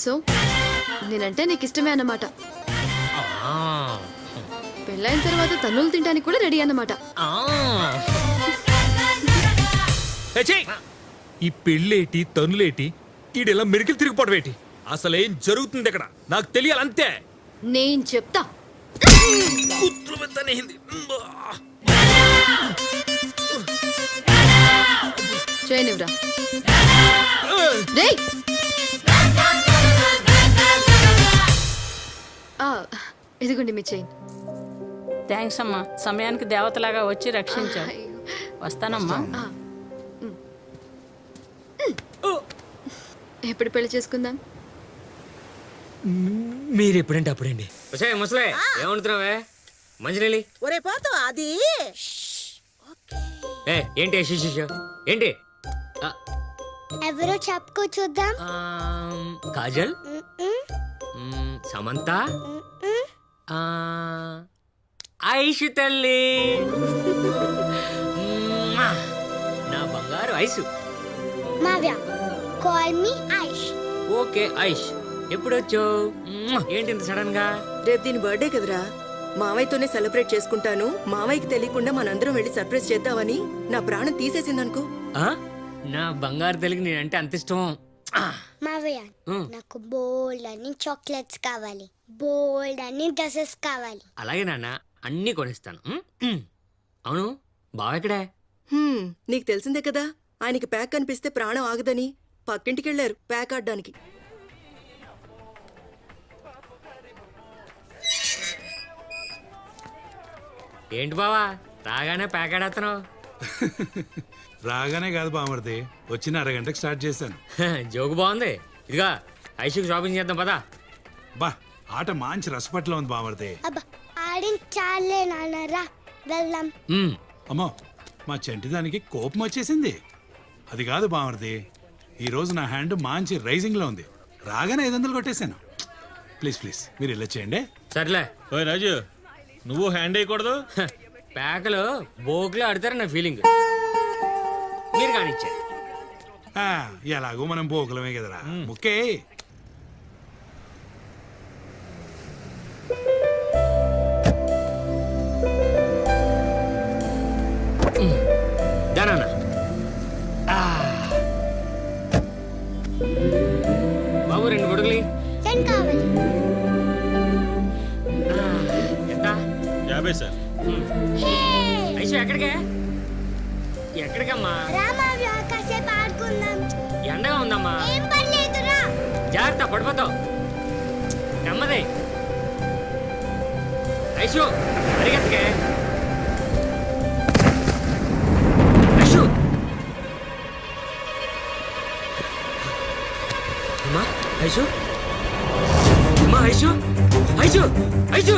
S8: సో నేనంటే నీకు ఇష్టమే అన్నమాట. పెళ్ళైన తర్వాత తన్నులు తినడానికి కూడా రెడీ అన్నమాట.
S6: ఈ పెళ్ళేటి తన్నులేటి, ఈడెలా మెరికలు తిరిగిపోవడం ఏంటి? అసలేం జరుగుతుంది ఇక్కడ నాకు తెలియాలంతే.
S8: నేను చెప్తా. చేయనివ్వరా రేయ్! ఇదిగోండి మీ చైన్.
S14: థ్యాంక్స్ అమ్మా, సమయానికి దేవతలాగా వచ్చి రక్షించావు. వస్తానమ్మా.
S8: ఎప్పుడు పెళ్లి చేసుకుందాం?
S9: మీరు ఎప్పుడంటే అప్పుడండి. ముసలే ఏమంటున్నావే మంచినీళ్ళి?
S10: ఒరే పోతు అది
S9: ఏంటి ఏంటి
S11: ఎవరో చెప్పుకో చూద్దాం.
S9: కాజల్, సమంత, ఐషు తల్లి, నా బంగారు ఐషు.
S11: మావ్య, call me Aish.
S9: Okay Aish, ఎప్పుడొచ్చావు? ఏంటి ఇంత సడన్ గా?
S15: రేపు దీని బర్త్డే కదరా, మావయ్యతోనే సెలబ్రేట్ చేసుకుంటాను. మావయ్యకి తెలియకుండా మనందరం వెళ్ళి సర్ప్రైజ్ చేద్దామని నా ప్రాణం తీసేసిందనుకో.
S9: నా బంగారు తల్లికి నేనంటే అంత ఇష్టం.
S11: మావయ్య, నాకు బోల్డ్ అని చాక్లెట్స్ కావాలి, బోల్డ్ అని డ్రెస్సెస్ కావాలి.
S9: అలాగే నాన్న, అన్ని కొనిస్తాను. అవును, బావ ఎక్కడే?
S15: నీకు తెలిసిందే కదా, ఆయనకి ప్యాక్ కనిపిస్తే ప్రాణం ఆగదని పక్కింటికి వెళ్ళారు ప్యాక్ ఆడడానికి.
S9: ఏంటి బావా రాగానే ప్యాక్ ఆడేస్తున్నావు?
S16: రాగానే కాదు బామర్ది, వచ్చిన అరగంటకి స్టార్ట్ చేశాను.
S9: జోకు బాగుంది. ఇదిగా ఐషుకి షాపింగ్ చేద్దాం పదా.
S16: బా ఆట మంచి రసపట్లో ఉంది బామర్ది.
S11: అబ్బా ఆడించాలే నాన్నరా, వెళ్దాం.
S16: అమ్మో, మా చంటిదానికి కోపం వచ్చేసింది. అది కాదు బామర్ది, ఈరోజు నా హ్యాండ్ మంచి రైజింగ్ లో ఉంది. రాగానే 500 కొట్టేశాను. ప్లీజ్ ప్లీజ్ మీరు ఇలా చేయండి.
S9: సర్లే.
S6: ఓయ్ రాజు, నువ్వు హ్యాండ్ వేయకూడదు.
S9: ప్యాకలు బోకులో ఆడతారు నా ఫీలింగ్. మీరు కానిచ్చారు.
S16: ఎలాగో మనం పోకలమే కదరా. ముక్కే
S9: దానా బాబు 2 గొడుగులి
S11: కావాలి.
S9: ఎంత?
S6: 50 సార్.
S9: ఐషు ఎక్కడికే? ఎక్కడికమ్మా?
S11: రామావ్య, కాసేపు ఆడుకుందాం.
S9: ఎండగా ఉందమ్మా.
S11: ఏం పర్లేదురా.
S9: జాగ్రత్త, పడిపోతావు. నెమ్మది. ఐషు పరిగెత్తకే. ఐషు అమ్మా, ఐషు అమ్మా, ఐషు ఐషు ఐషు.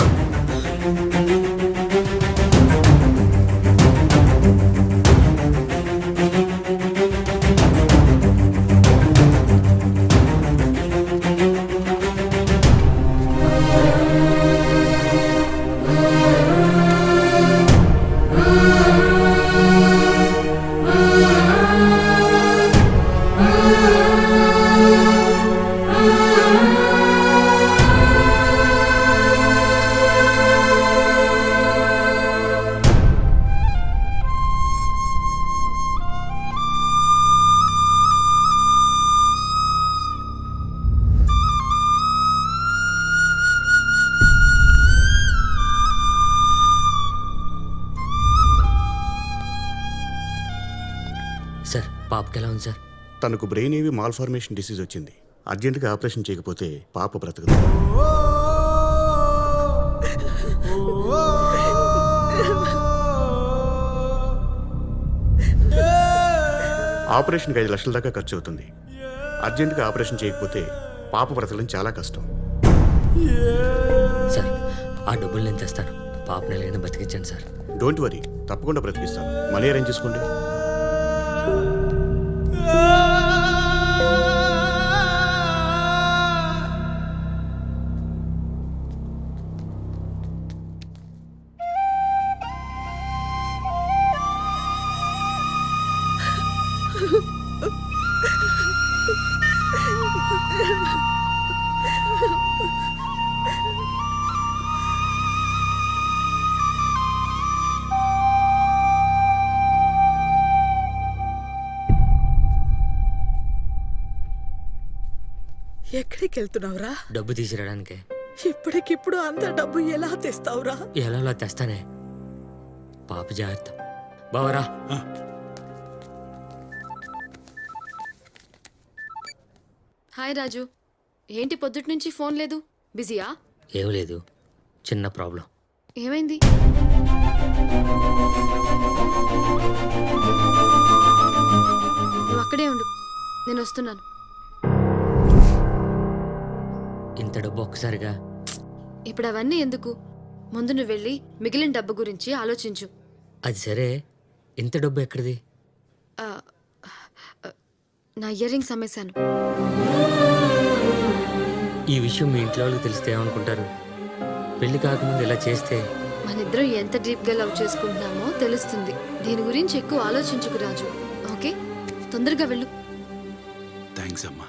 S9: సార్, పాపకి ఎలా ఉంది సార్?
S17: తనకు బ్రెయిన్ ఏవి మాల్ఫార్మేషన్ డిసీజ్ వచ్చింది. అర్జెంటుగా ఆపరేషన్ చేయకపోతే పాప బ్రతకదు. ఆపరేషన్కి 5 లక్షల దాకా ఖర్చు అవుతుంది. అర్జెంటుగా ఆపరేషన్ చేయకపోతే పాప బ్రతకడం చాలా కష్టం.
S9: సార్, ఆ డబ్బులు నేను తెస్తాను. పాపని ఎలాగైనా బతికించండి సార్.
S17: డోంట్ వరీ, తప్పకుండా బ్రతికిస్తాను. మనీ అరేంజ్ చేసుకోండి.
S15: ఎక్కడికి వెళ్తున్నావురా?
S9: డబ్బు తీసుకురావడానికి.
S15: ఇప్పటికిప్పుడు అంత డబ్బు ఎలా తెస్తావురా?
S9: ఎలా తెస్తానే. పాప జాగ్రత్త. బావరా.
S8: హాయ్ రాజు, ఏంటి పొద్దుటి నుంచి ఫోన్ లేదు? బిజీయా?
S9: ఏం లేదు, చిన్న ప్రాబ్లం.
S8: ఏమైంది? నువ్వు అక్కడే ఉండు, నేను వస్తున్నాను.
S9: ఇంత డబ్బు ఒక్కసారిగా?
S8: ఇప్పుడు అవన్నీ ఎందుకు? ముందు నువ్వు వెళ్ళి మిగిలిన డబ్బు గురించి ఆలోచించు.
S9: అది సరే, ఇంత డబ్బు ఎక్కడిది?
S8: ఆ, నా ఇయర్ రింగ్స్ అమ్మేశాను.
S9: ఈ విషయం మీ ఇంట్లో వాళ్ళకి తెలిస్తే ఏమనుకుంటారు? పెళ్లి కాకముందు ఇలా చేస్తే
S8: మనిద్దరం ఎంత డీప్గా లవ్ చేసుకుంటున్నామో తెలుస్తుంది. దీని గురించి ఎక్కువ ఆలోచించుకు రాజు, ఓకే? తొందరగా వెళ్ళు.
S16: థ్యాంక్స్ అమ్మా.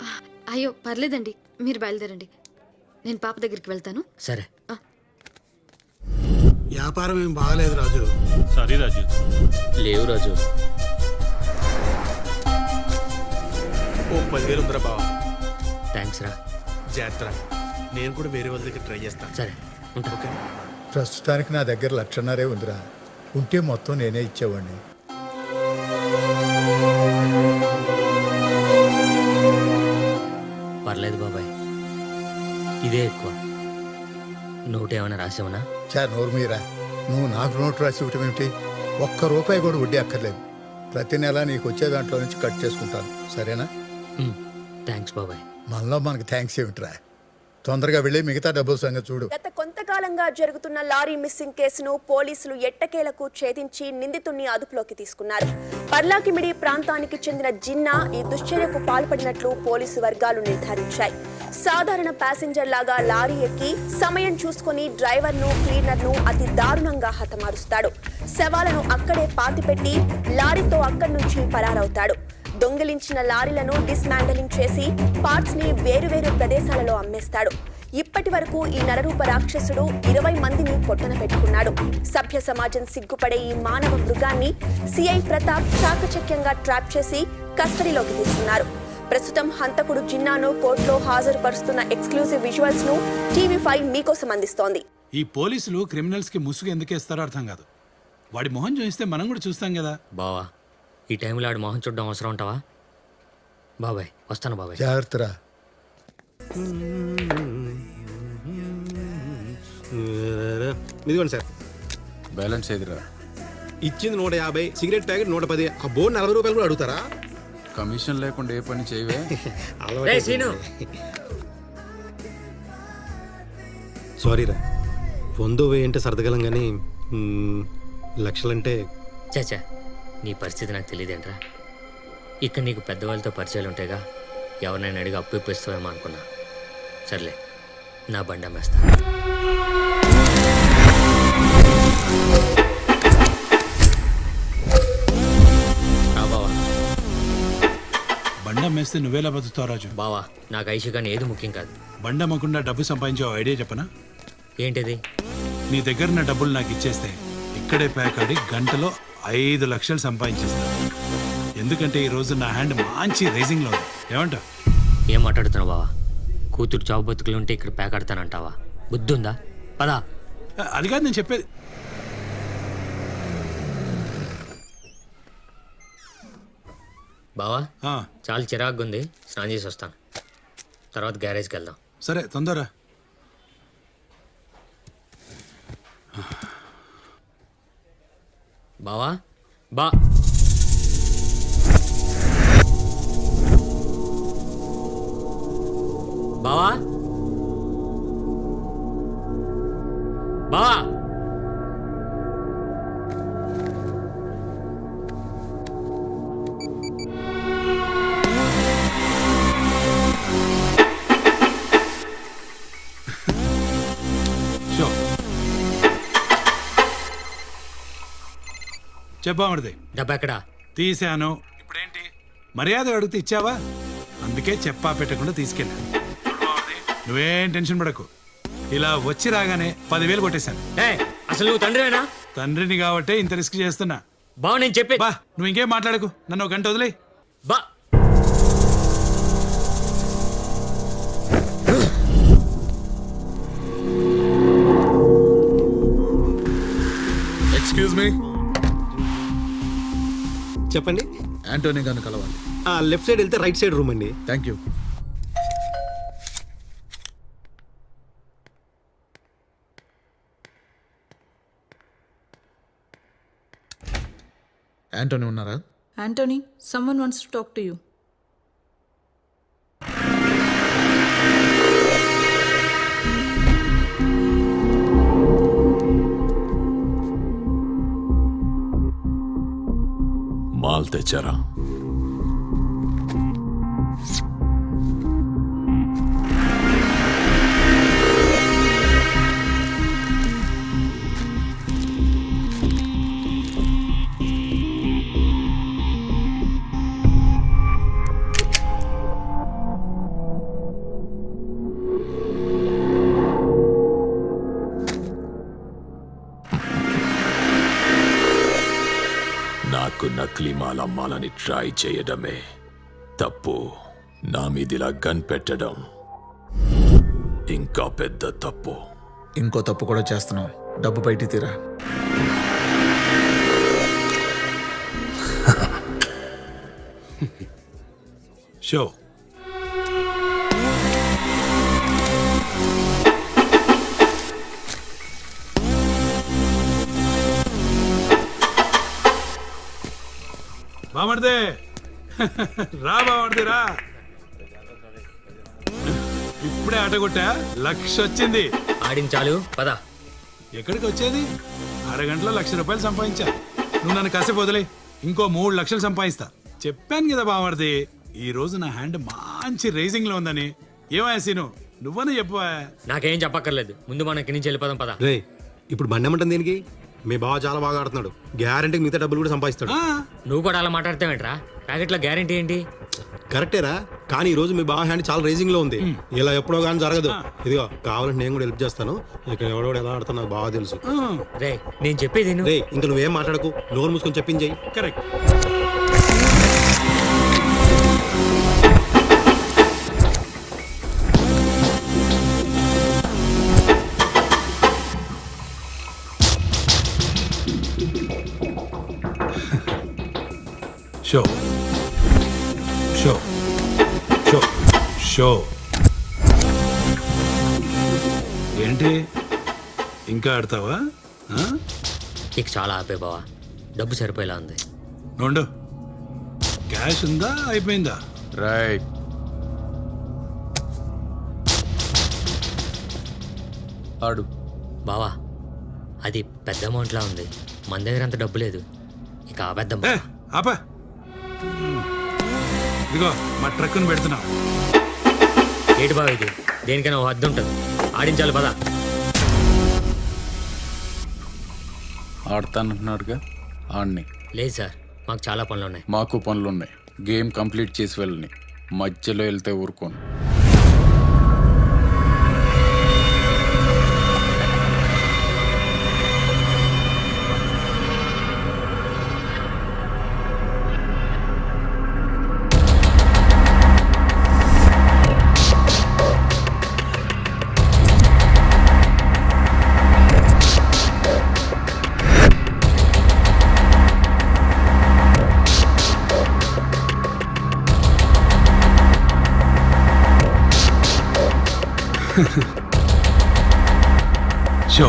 S8: అయ్యో పర్లేదండి, మీరు బయలుదేరండి, నేను పాప దగ్గరికి వెళ్తాను.
S9: సరే.
S2: వ్యాపారం ఏం బాగలేదు రాజు.
S16: సారీ రాజు.
S1: లేవు రాజు.
S5: ఓ 10,000 ఉందిరా బావా.
S9: థ్యాంక్స్ రా.
S5: జాగ్రత్త, నేను కూడా వేరే వాళ్ళ దగ్గర ట్రై చేస్తాను.
S9: సరే ఉంటా.
S5: ఓకే.
S12: ప్రస్తుతానికి నా దగ్గర 1,50,000 ఉందిరా. ఉంటే మొత్తం నేనే ఇచ్చేవాడిని.
S9: పర్లేదు బాబాయ్, ఇదే ఎక్కువ. నోట్ ఏమైనా రాసావునా?
S12: నోరు మీరా, నువ్వు నాకు నోటు రాసి ఇవ్వటం ఏమిటి? ₹1 కూడా వడ్డీ అక్కర్లేదు. ప్రతి నెల నీకు వచ్చే దాంట్లో నుంచి కట్ చేసుకుంటాను, సరేనా?
S9: థ్యాంక్స్ బాబాయ్.
S12: మనలో మనకు థ్యాంక్స్ ఏమిట్రా? తొందరగా వెళ్ళి మిగతా డబ్బుల సంగతి చూడు.
S15: గత కొంతకాలంగా జరుగుతున్న లారీ మిస్సింగ్ కేసును పోలీసులు ఎట్టకేలకు ఛేదించి నిందితుడిని అదుపులోకి తీసుకున్నారు. పర్లాకిమిడి ప్రాంతానికి చెందిన జిన్నా ఈ దుశ్చర్యకు పాల్పడినట్లు పోలీసు వర్గాలు నిర్ధారించాయి. సాధారణ ప్యాసింజర్ లాగా లారీ ఎక్కి సమయం చూసుకుని డ్రైవర్ను, క్లీనర్ను అతి దారుణంగా హతమారుస్తాడు. శవాలను అక్కడే పాతిపెట్టి లారీతో అక్కడి నుంచి పరారవుతాడు. దొంగిలించిన లారీలను డిస్మాండలింగ్ చేసి పార్ట్స్ ని వేరువేరు ప్రదేశాలలో అమ్మేస్తాడు. ఇప్పటి వరకు ఈ నరరూప రాక్షసుడు 20 మందిని పొట్టన పెట్టుకున్నాడు. సభ్య సమాజం సిగ్గుపడే ఈ మానవ మృగాన్ని సిఐ ప్రతాప్ చాకచక్యంగా ట్రాప్ చేసి కస్టడీలోకి తీసుకున్నారు. ప్రస్తుతం హంతకుడు జిన్నాను కోర్టులో హాజరుపరుస్తున్న ఎక్స్క్లూజివ్ విజువల్స్ ను టీవీ5 మీకోసం అందిస్తోంది.
S16: ఈ పోలీసులు క్రిమినల్స్ కి ముసుగు ఎందుకేస్తారో అర్థం కాదు. వాడి మొహం చూస్తే మనం కూడా చూస్తాం కదా.
S9: బావా, ఈ టైంలో ఆడు మొహం చూడడం అవసరం ఉంటావా? బాబాయ్ వస్తాను బాబాయ్.
S12: జాగ్రత్తరా.
S2: ఇదిగోండి సార్.
S3: బ్యాలెన్స్ ఏదిరా?
S2: ఇచ్చింది 150, సిగరెట్ ప్యాకెట్ 110. ఆ బోర్డు ₹40 కూడా అడుగుతారా?
S3: కమిషన్ లేకుండా ఏ పని చేయవే?
S2: సారీరా, 100 అంటే సర్దగలం కానీ లక్షలంటే.
S9: చాచా, నీ పరిస్థితి నాకు తెలియదేంట్రా. ఇక్కడ నీకు పెద్దవాళ్ళతో పరిచయాలు ఉంటాయిగా, ఎవరినైనా అడిగి అప్పు ఇప్పిస్తావేమో అనుకున్నా. సర్లే, నా బండి అమ్మేస్తా. బావా,
S16: బండి అమ్మేస్తే నువ్వేలా బతుకుతావు రాజు?
S9: బావా, నాకు ఐషు కానీ ఏది ముఖ్యం కాదు.
S16: బండి అమ్మకుండా డబ్బు సంపాదించే ఐడియా చెప్పనా?
S9: ఏంటిది?
S16: నీ దగ్గర ఉన్న డబ్బులు నాకు ఇచ్చేస్తే ఇక్కడే ప్యాక్ ఆడి గంటలో 5 లక్షలు సంపాదించేస్తాను. ఎందుకంటే ఈ రోజు నా హ్యాండ్ మంచి రైజింగ్లో ఉంది. ఏమంటా?
S9: ఏం మాట్లాడుతున్నావు బావా? కూతురు చావు బతుకులు ఉంటే ఇక్కడ ప్యాక్ ఆడతానంటావా? బుద్ధుందా? పదా.
S16: అది కాదు నేను చెప్పేది.
S9: బావా, చాలా చిరాగ్గా ఉంది, స్నానం చేసి వస్తాను. తర్వాత గ్యారేజ్కి వెళ్దాం.
S16: సరే, తొందర.
S9: బావా, బా బావా, బావా,
S16: చెప్పామడిది.
S9: డబ్బా ఎక్కడా?
S16: తీసాను. ఇప్పుడేంటి మర్యాద అడిగితే ఇచ్చావా? అందుకే చెప్పా పెట్టకుండా తీసుకెళ్ళా. నువ్వేం టెన్షన్ పడకు. ఇలా వచ్చి రాగానే 10,000 కొట్టేశాను.
S9: అసలు నువ్వు తండ్రివేనా?
S16: తండ్రిని కాబట్టే ఇంత రిస్క్ చేస్తున్నా.
S9: బావ, నేను చెప్పే.
S16: బా, నువ్వు ఇంకేం మాట్లాడకు. నన్ను 1 గంట వదిలే.
S9: బా.
S3: Excuse me.
S2: చెప్పండి.
S3: యాంటోనీ గారిని కలవాలి.
S2: లెఫ్ట్ సైడ్ వెళ్తే రైట్ సైడ్ రూమ్ అండి.
S3: Thank you.
S13: యాంటోనీ ఉన్నారా?
S18: Anthony, someone wants to talk to you.
S19: Mall తెచ్చారా? నాకు నకిలీ మాల్ అమ్మాలని ట్రై చేయడమే తప్పు. నా మీదిలా గన్ పెట్టడం ఇంకా పెద్ద తప్పు.
S13: ఇంకో తప్పు కూడా చేస్తున్నావు. డబ్బు బయటికి తీరా.
S16: షో బామర్దే రా, బామర్దే రా. ఇప్పుడే ఆట కొట్టా, 1,00,000 వచ్చింది.
S9: ఆడించాలు పద.
S16: ఎక్కడికి వచ్చేది? అరగంటలో 1,00,000 రూపాయలు సంపాదించా. నువ్వు నన్ను కాసేపు వదిలే, ఇంకో 3 లక్షలు సంపాదిస్తా. చెప్పాను కదా బామర్ది, ఈ రోజు నా హ్యాండ్ మంచి రేసింగ్ లో ఉందని. ఏమయ్యా సీను, నువ్వనే చెప్పవా?
S9: నాకేం చెప్పక్కర్లేదు, ముందు మనం ఇక్కడి నుంచి వెళ్ళిపోదాం పద.
S2: రే ఇప్పుడు బండి ఏమంటుంది దీనికి? మీ బావ చాలా బాగా ఆడుతున్నాడు, గ్యారంటీ మిగతా డబ్బులు కూడా సంపాదిస్తాడు.
S9: నువ్వు కూడా అలా మాట్లాడతావేంట్రా? ప్యాకెట్లో గ్యారంటీ ఏంటి?
S2: కరెక్టేరా, కానీ ఈ రోజు మీ బావ హ్యాండ్ చాలా రేసింగ్ లో ఉంది. ఇలా ఎప్పుడో కానీ జరగదు. ఇదిగో కావాలంటే నేను కూడా హెల్ప్ చేస్తాను. ఇక్కడ ఎవడోడు ఎలా ఆడుతున్నా నాకు బాగా తెలుసు.
S9: రే నేను చెప్పేది
S2: రే ఇంకా నువ్వేం మాట్లాడకు, నోరు మూసుకొని చెప్పించేయి.
S16: Correct. Show show show show ఏంటి ఇంకా ఆడతావా?
S9: ఇక చాలా ఆపే బావా, డబ్బు సరిపోయేలా ఉంది.
S16: నోండు, క్యాష్ ఉందా అయిపోయిందా?
S19: రైట్.
S9: ఆడు బావా, అది పెద్ద అమౌంట్లా ఉంది. మన దగ్గర అంత డబ్బు లేదు. ఇక ఆపేద్దాం.
S16: ఆపా, ఇదిగో మా ట్రక్కును పెడుతున్నా.
S9: ఏంటి బావ ఇది? దేనికైనా ఓ హద్దు ఉంటుంది. ఆడించాలి పద.
S19: ఆడతానంటున్నాడుగా, ఆడిని.
S9: లేదు సార్, మాకు చాలా పనులు ఉన్నాయి.
S19: మాకు పనులున్నాయి. గేమ్ కంప్లీట్ చేసి వెళ్ళని, మధ్యలో వెళ్తే ఊరుకోను.
S16: షో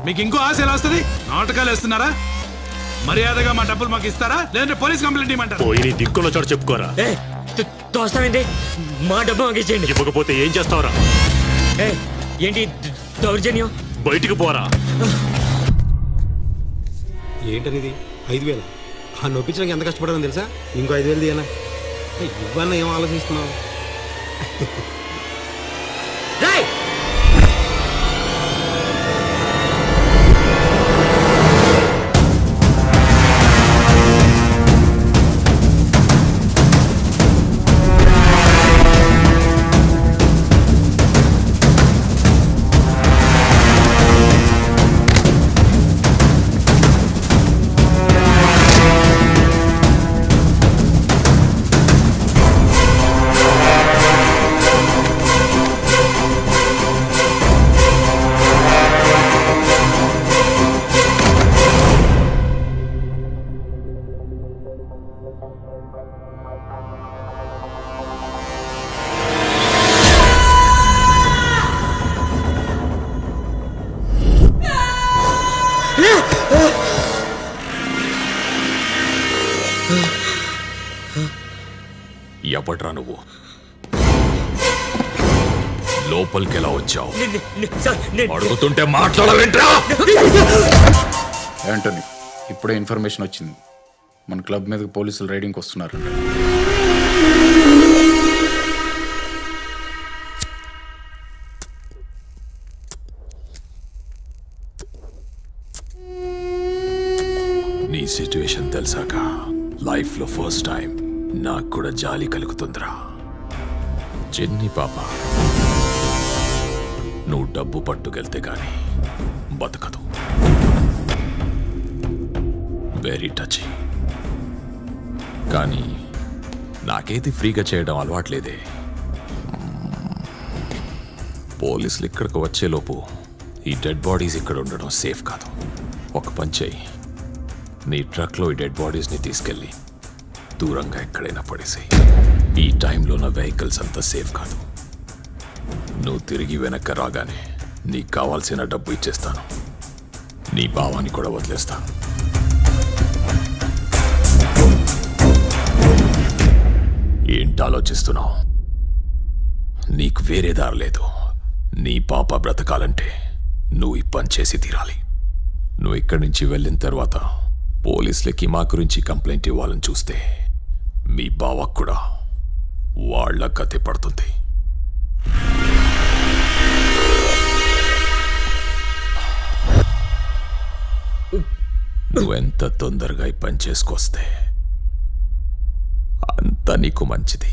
S16: మీకు ఇంకో ఆశ ఎలా వస్తుంది? నాటకాలు వేస్తున్నారా? మర్యాదగా మా డబ్బులు మాకు ఇస్తారా, లేదంటే పోలీస్ కంప్లైంట్ ఇవ్వమంటారా?
S19: పోయి దిక్కున్న చోట చెప్పుకోరా.
S9: తోస్తావేంటి? మా డబ్బు మాకు ఇచ్చేయండి.
S19: ఇవ్వకపోతే ఏం చేస్తావురా?
S9: ఏంటి దౌర్జన్యం?
S19: బయటికి పోరా.
S2: ఏంటనేది? 5,000 ఆ నొప్పించడానికి ఎంత కష్టపడాలని తెలుసా? ఇంకో 5,000 తీయనా? ఇవన్నీ ఏం ఆలోచిస్తున్నావు?
S19: లోపట్రా నువ్వు. లోపలికి ఎలా వచ్చావు? అడుగుతుంటే మాట్లాడవేంట్రా?
S20: యాంటోనీ, ఇప్పుడే ఇన్ఫర్మేషన్ వచ్చింది. మన క్లబ్ మీద పోలీసులు రైడింగ్కి వస్తున్నారు.
S19: నీ సిచ్యువేషన్ తెలిసాక లైఫ్లో ఫస్ట్ టైం నాకు కూడా జాలి కలుగుతుందిరా. చిన్ని పాప, నువ్వు డబ్బు పట్టుకెళ్తే గాని బతకదు. Very touch. కానీ నాకేది ఫ్రీగా చేయడం అలవాట్లేదే. పోలీసులు ఇక్కడికి వచ్చేలోపు ఈ డెడ్ బాడీస్ ఇక్కడ ఉండడం సేఫ్ కాదు. ఒక పని చేయి, నీ ట్రక్లో ఈ డెడ్ బాడీస్ని తీసుకెళ్ళి దూరంగా ఎక్కడైనా పడేసి. ఈ టైంలో నా వెహికల్స్ అంతా సేఫ్ కాదు. నువ్వు తిరిగి వెనక్కి రాగానే నీకు కావాల్సిన డబ్బు ఇచ్చేస్తాను. నీ భావాన్ని కూడా వదిలేస్తాను. ఏంటి ఆలోచిస్తున్నావు? నీకు వేరే దారి లేదు. నీ పాప బ్రతకాలంటే నువ్వు ఈ పని చేసి తీరాలి. నువ్వు ఇక్కడి నుంచి వెళ్ళిన తర్వాత పోలీసులకి మా గురించి కంప్లైంట్ ఇవ్వాలని చూస్తే మీ బావకు కూడా వాళ్ళ కథే పడుతుంది. నువ్వెంత తొందరగా ఈ పని చేసుకొస్తే అంత నీకు మంచిది.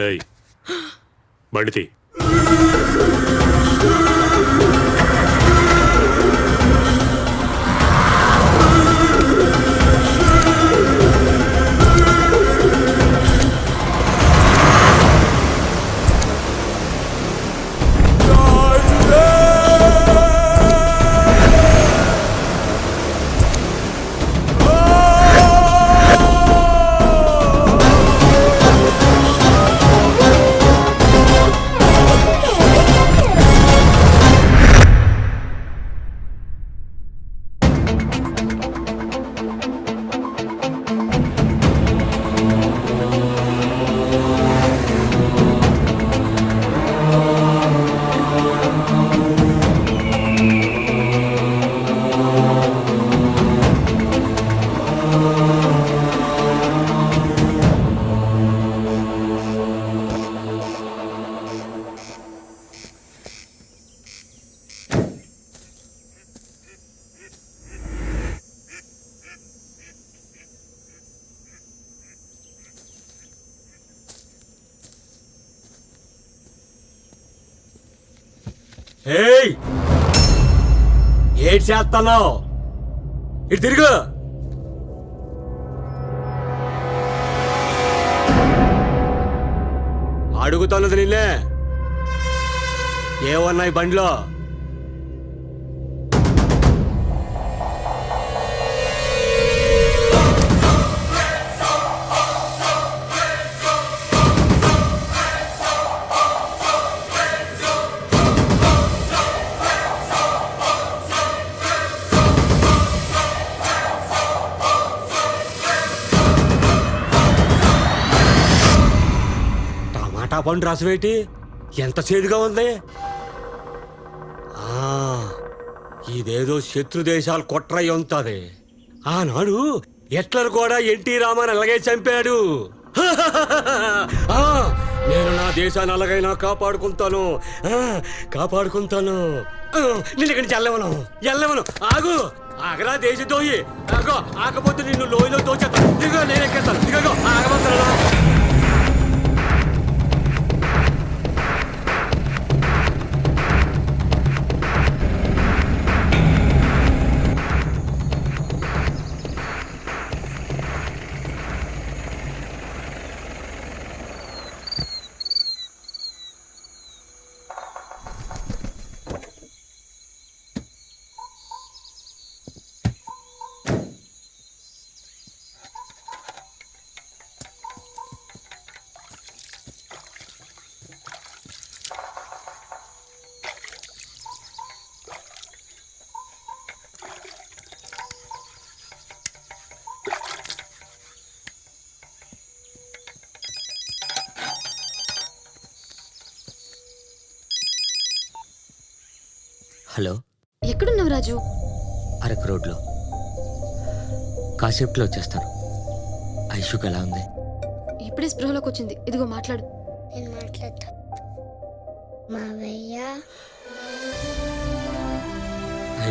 S21: ఏయ్, బండితి.
S9: ఏయ్, ఏడ్ చేస్తున్నావు? ఇటు తిరుగు. అడుగుతున్నది నిన్నే. ఏమన్నాయి బండిలో? టమాటా పండు రసమేటి ఎంత చేదుగా ఉంది. ఇదేదో శత్రు దేశాలు కుట్రై ఉంటుంది. ఆనాడు హిట్లర్ కూడా ఎన్టీ రామాని అలాగే చంపాడు. నేను నా దేశాన్ని అలాగైనా కాపాడుకుంటాను, కాపాడుకుంటాను. నేను ఇక్కడి నుంచి వెళ్ళవను. ఆగు, ఆగరా దేశద్రోహి. ఆగపోతే నిన్ను లోయలో తోచేస్తాను. ఇదిగో నేను ఎక్కేస్తాను. ఇదిగో ఆగబోతాను. హలో,
S8: ఎక్కడున్నావు రాజు?
S9: అరకు రోడ్లో. కాసేపులో వచ్చేస్తాను. ఐషుక్ ఎలా ఉంది?
S8: ఇప్పుడే స్పృహలోకి వచ్చింది. ఇదిగో మాట్లాడు.
S11: నేను మాట్లాడతా. మావయ్య,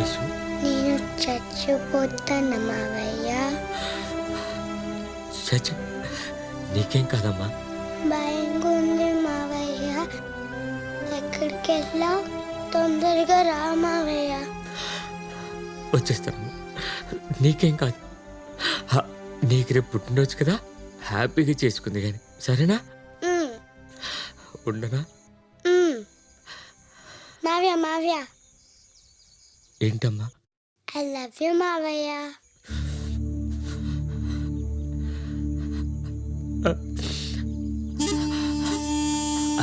S9: ఐషు,
S11: నేను చచ్చిపోతాను మావయ్య.
S9: చచ్చ, నీకేం కాదమ్మా.
S11: భయంగా ఉంది మావయ్య. ఎక్కడికి వెళ్ళావు? తొందరగా రా మావయ్య.
S9: వచ్చేస్తాను, నీకేం కాదు. నీకు రేపు పుట్టినరోజు కదా, హ్యాపీగా చేసుకుంది కానీ సరేనా? ఉండనా?
S11: మావయ్య, మావయ్య,
S9: ఏంటమ్మా?
S11: ఐ లవ్ యూ మావయ్య.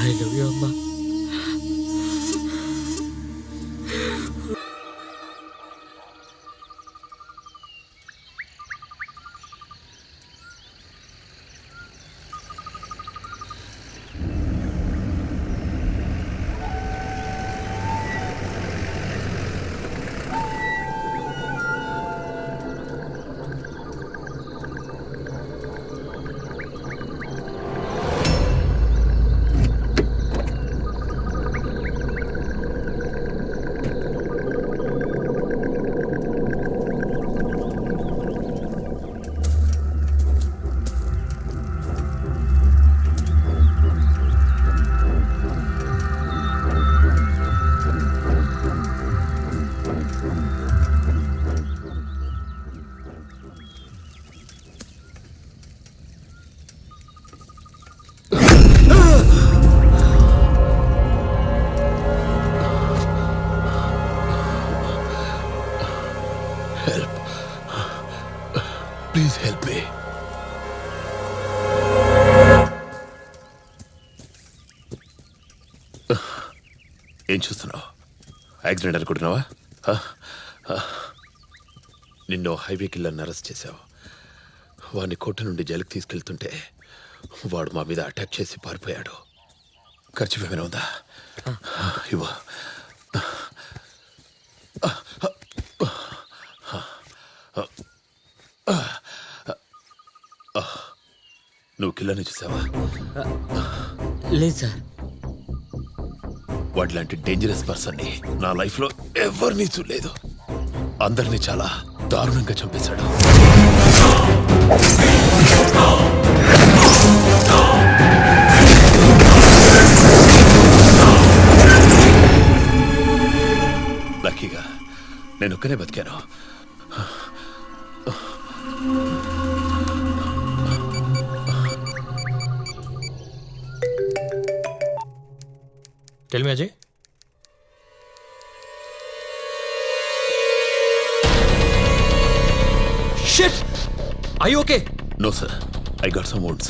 S9: ఐ లవ్ యూ అమ్మా.
S19: Please help me. ఏం చూస్తున్నావు? యాక్సిడెంట్ అనుకుంటున్నావా? నిన్ను హైవే కిల్లర్ని అరెస్ట్ చేశావు. వాడిని కోర్టు నుండి జైలుకి తీసుకెళ్తుంటే వాడు మా మీద అటాక్ చేసి పారిపోయాడు. ఖర్చు ఏమైనా ఉందా? ఇవ్వ. నువ్వు కిల్లర్ని చూసావా?
S9: లేదు సార్.
S19: వాటిలాంటి డేంజరస్ పర్సన్ని నా లైఫ్లో ఎవరిని చూడలేదు. అందరినీ చాలా దారుణంగా చంపేశాడు. లక్కీగా నేను ఒక్కనే బతికాను.
S9: Tell me, Ajay. Shit! Are you okay?
S19: No, sir. I got some wounds.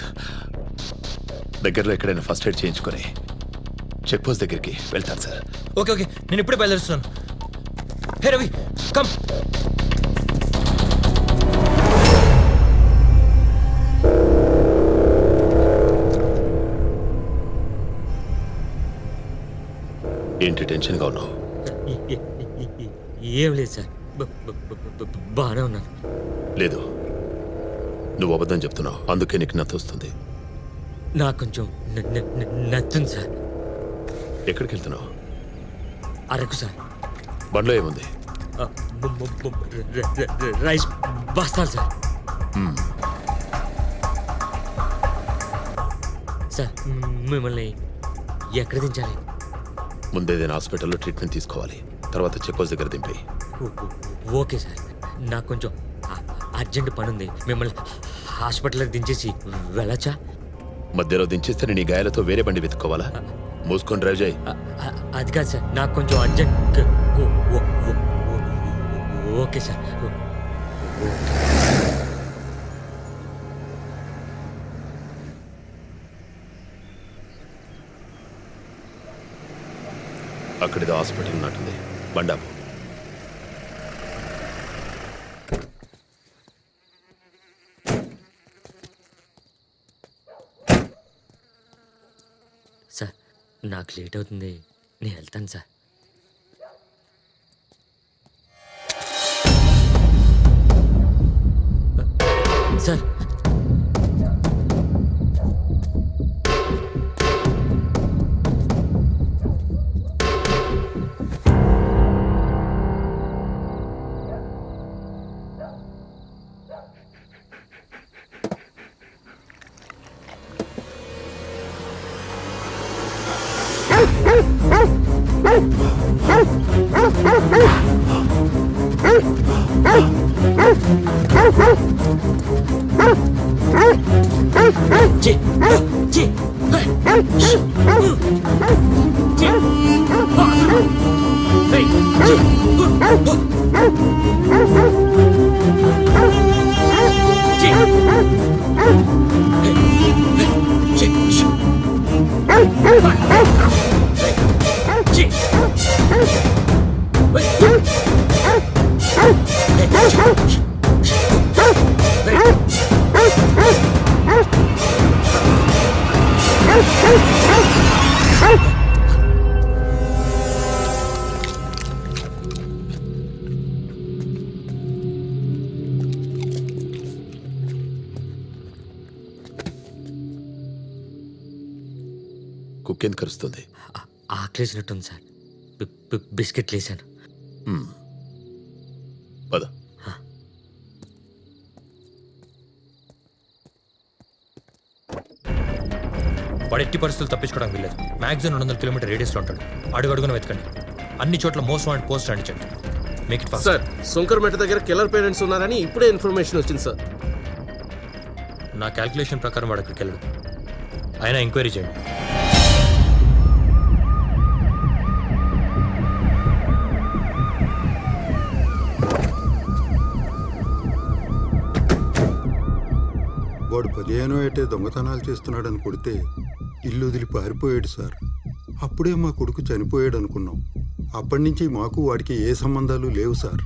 S19: దగ్గరలో ఎక్కడైనా ఫస్ట్ ఎయిడ్ చేయించుకొని చెక్ పోస్ట్ దగ్గరికి వెళ్తాను సార్.
S9: ఓకే ఓకే, నేను ఇప్పుడే బయలుదేరుస్తున్నాను. హే రవి, కమ్.
S19: ఏంటి టెన్షన్గా ఉన్నావు?
S9: ఏం లేదు సార్, బాగానే ఉన్నాను.
S19: లేదు, నువ్వు అబద్ధం చెప్తున్నావు. అందుకే నీకు నత్త వస్తుంది.
S9: నాకు కొంచెం నచ్చుంది సార్.
S19: ఎక్కడికి వెళ్తున్నావు?
S9: అరకు సార్.
S19: బండ్లో ఏముంది?
S9: రైస్ బస్తాలు సార్. సార్, మిమ్మల్ని ఎక్కడ దించాలి?
S19: ముందేదైనా హాస్పిటల్లో ట్రీట్మెంట్ తీసుకోవాలి. తర్వాత చెక్ పోస్ట్ దగ్గర దింపి.
S9: ఓకే సార్, నాకు కొంచెం అర్జెంట్ పని ఉంది. మిమ్మల్ని హాస్పిటల్కి దించేసి వెళ్ళచ్చా?
S19: మధ్యలో దించేస్తే నీ గాయాలతో వేరే బండి వెతుక్కోవాలా? మూసుకొని డ్రైవ్ చేయి.
S9: అది కాదు సార్, నాకు కొంచెం అర్జెంట్. Okay sir.
S19: అక్కడిదో హాస్పిటల్ ఉన్నట్టుంది. బండాపు.
S9: సార్, నాకు లేట్ అవుతుంది, నేను వెళ్తాను సార్. సార్
S19: కుక్కెందుకు కరుస్తుంది?
S9: ఆకలేసినట్టుంది సార్. బిస్కెట్లు వేసాను.
S19: పద.
S6: వాడు ఎట్టి పరిస్థితులు తప్పించుకోవడానికి వీల్లేదు. మ్యాక్సిమం 200 కిలోమీటర్ రేడియస్లో ఉంటాడు. అడుగడుగున వెతకండి. అన్ని చోట్ల మోస్ట్ వాంటెడ్ పోస్ట్ అంటించండి. Make it fast.
S3: సార్, శంకర్మెట దగ్గర కిల్లర్ పేరెంట్స్ ఉన్నారని ఇప్పుడే ఇన్ఫర్మేషన్ వచ్చింది సార్.
S6: నా క్యాల్కులేషన్ ప్రకారం వాడు అక్కడికి వెళ్ళడు. అయినా ఎంక్వైరీ చేయండి.
S7: వాడు 15 ఏటే దొంగతనాలు చేస్తున్నాడని కొడితే ఇల్లు వదిలి పారిపోయాడు సార్. అప్పుడే మా కొడుకు చనిపోయాడు అనుకున్నాం. అప్పటి నుంచి మాకు వాడికి ఏ సంబంధాలు లేవు సార్.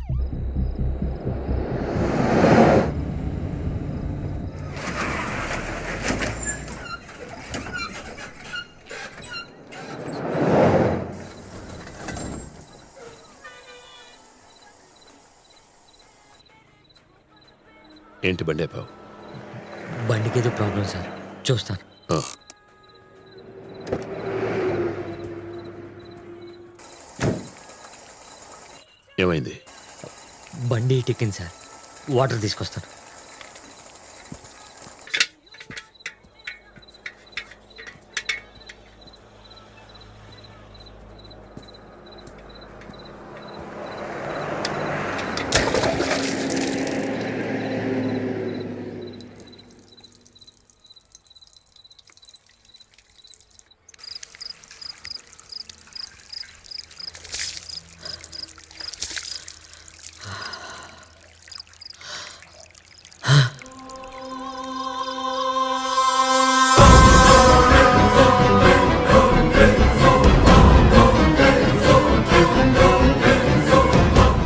S19: ఏంటి బండి ఆపావు?
S9: బండికి ఏదో ప్రాబ్లం సార్, చూస్తాను.
S19: ఏమైంది?
S9: బండి టిక్కింది సార్. వాటర్ తీసుకొస్తాను.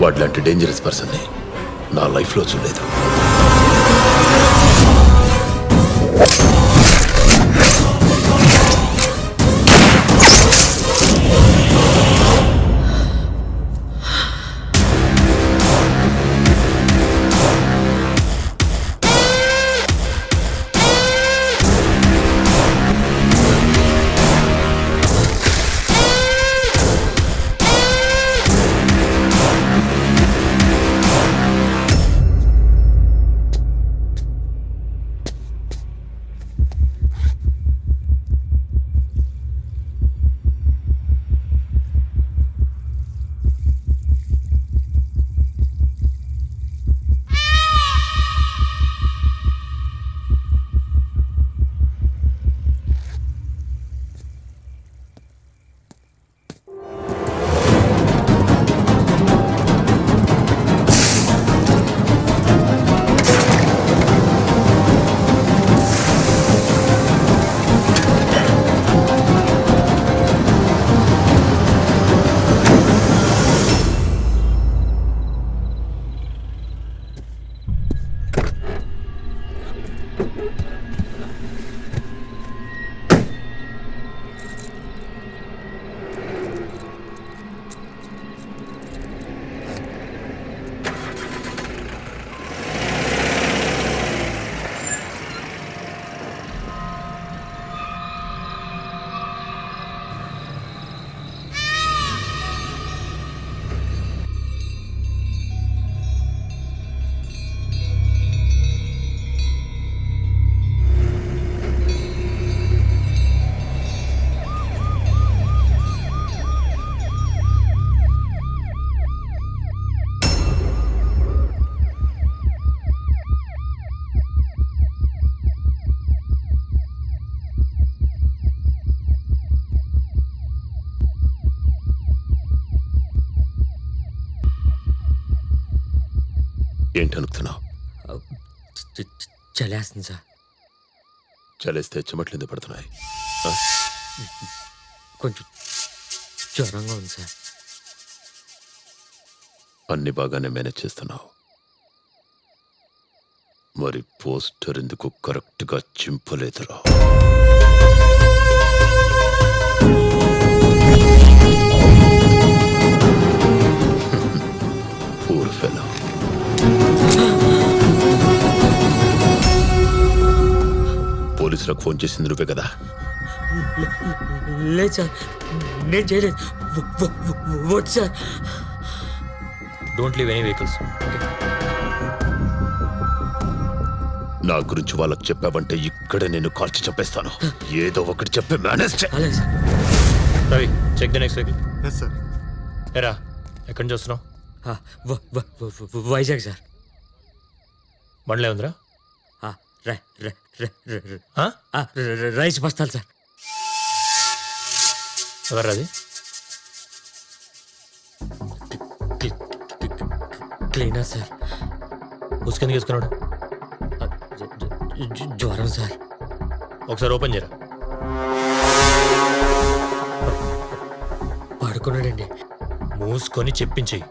S19: వాడిలాంటి డేంజరస్ పర్సన్ని నా లైఫ్లో చూడలేదు. ఏంటి అనుకుతున్నావు?
S9: చలేస్తుంది సార్.
S19: చలేస్తే చెమట్లింది పడుతున్నాయి.
S9: కొంచెం జ్వరంగా ఉంది సార్.
S19: అన్ని బాగానే మేనేజ్ చేస్తున్నావు. మరి పోస్టర్ ఎందుకు కరెక్ట్గా చింపలేదురా? Poor fellow. పోలీసులకు ఫోన్ చేసింది నువ్వే కదా?
S9: లేదు సార్, నేను చేయలేదు. వద్దు sir.
S6: Don't leave any vehicles.
S19: నా గురించి వాళ్ళకి చెప్పావంటే ఇక్కడే నేను కాల్చి చంపేస్తాను. ఏదో ఒకటి చెప్పి మేనేజ్ చేయాలి.
S6: Ravi, check the next vehicle.
S7: Yes sir.
S6: ఎరా, ఎక్కడి నుంచి వస్తున్నావు?
S9: వైజాగ్ సార్.
S6: బండ్లే ఉందిరా?
S9: రైస్ బస్తాలు సార్.
S6: ఎవర్రాది?
S9: Cleaner sir.
S6: ఉసుకెందుకు వేసుకున్నాడు?
S9: జ్వరం సార్.
S6: ఒకసారి ఓపెన్ చేయరా.
S9: పడుకున్నాడండి.
S6: మూసుకొని చెప్పించేయి.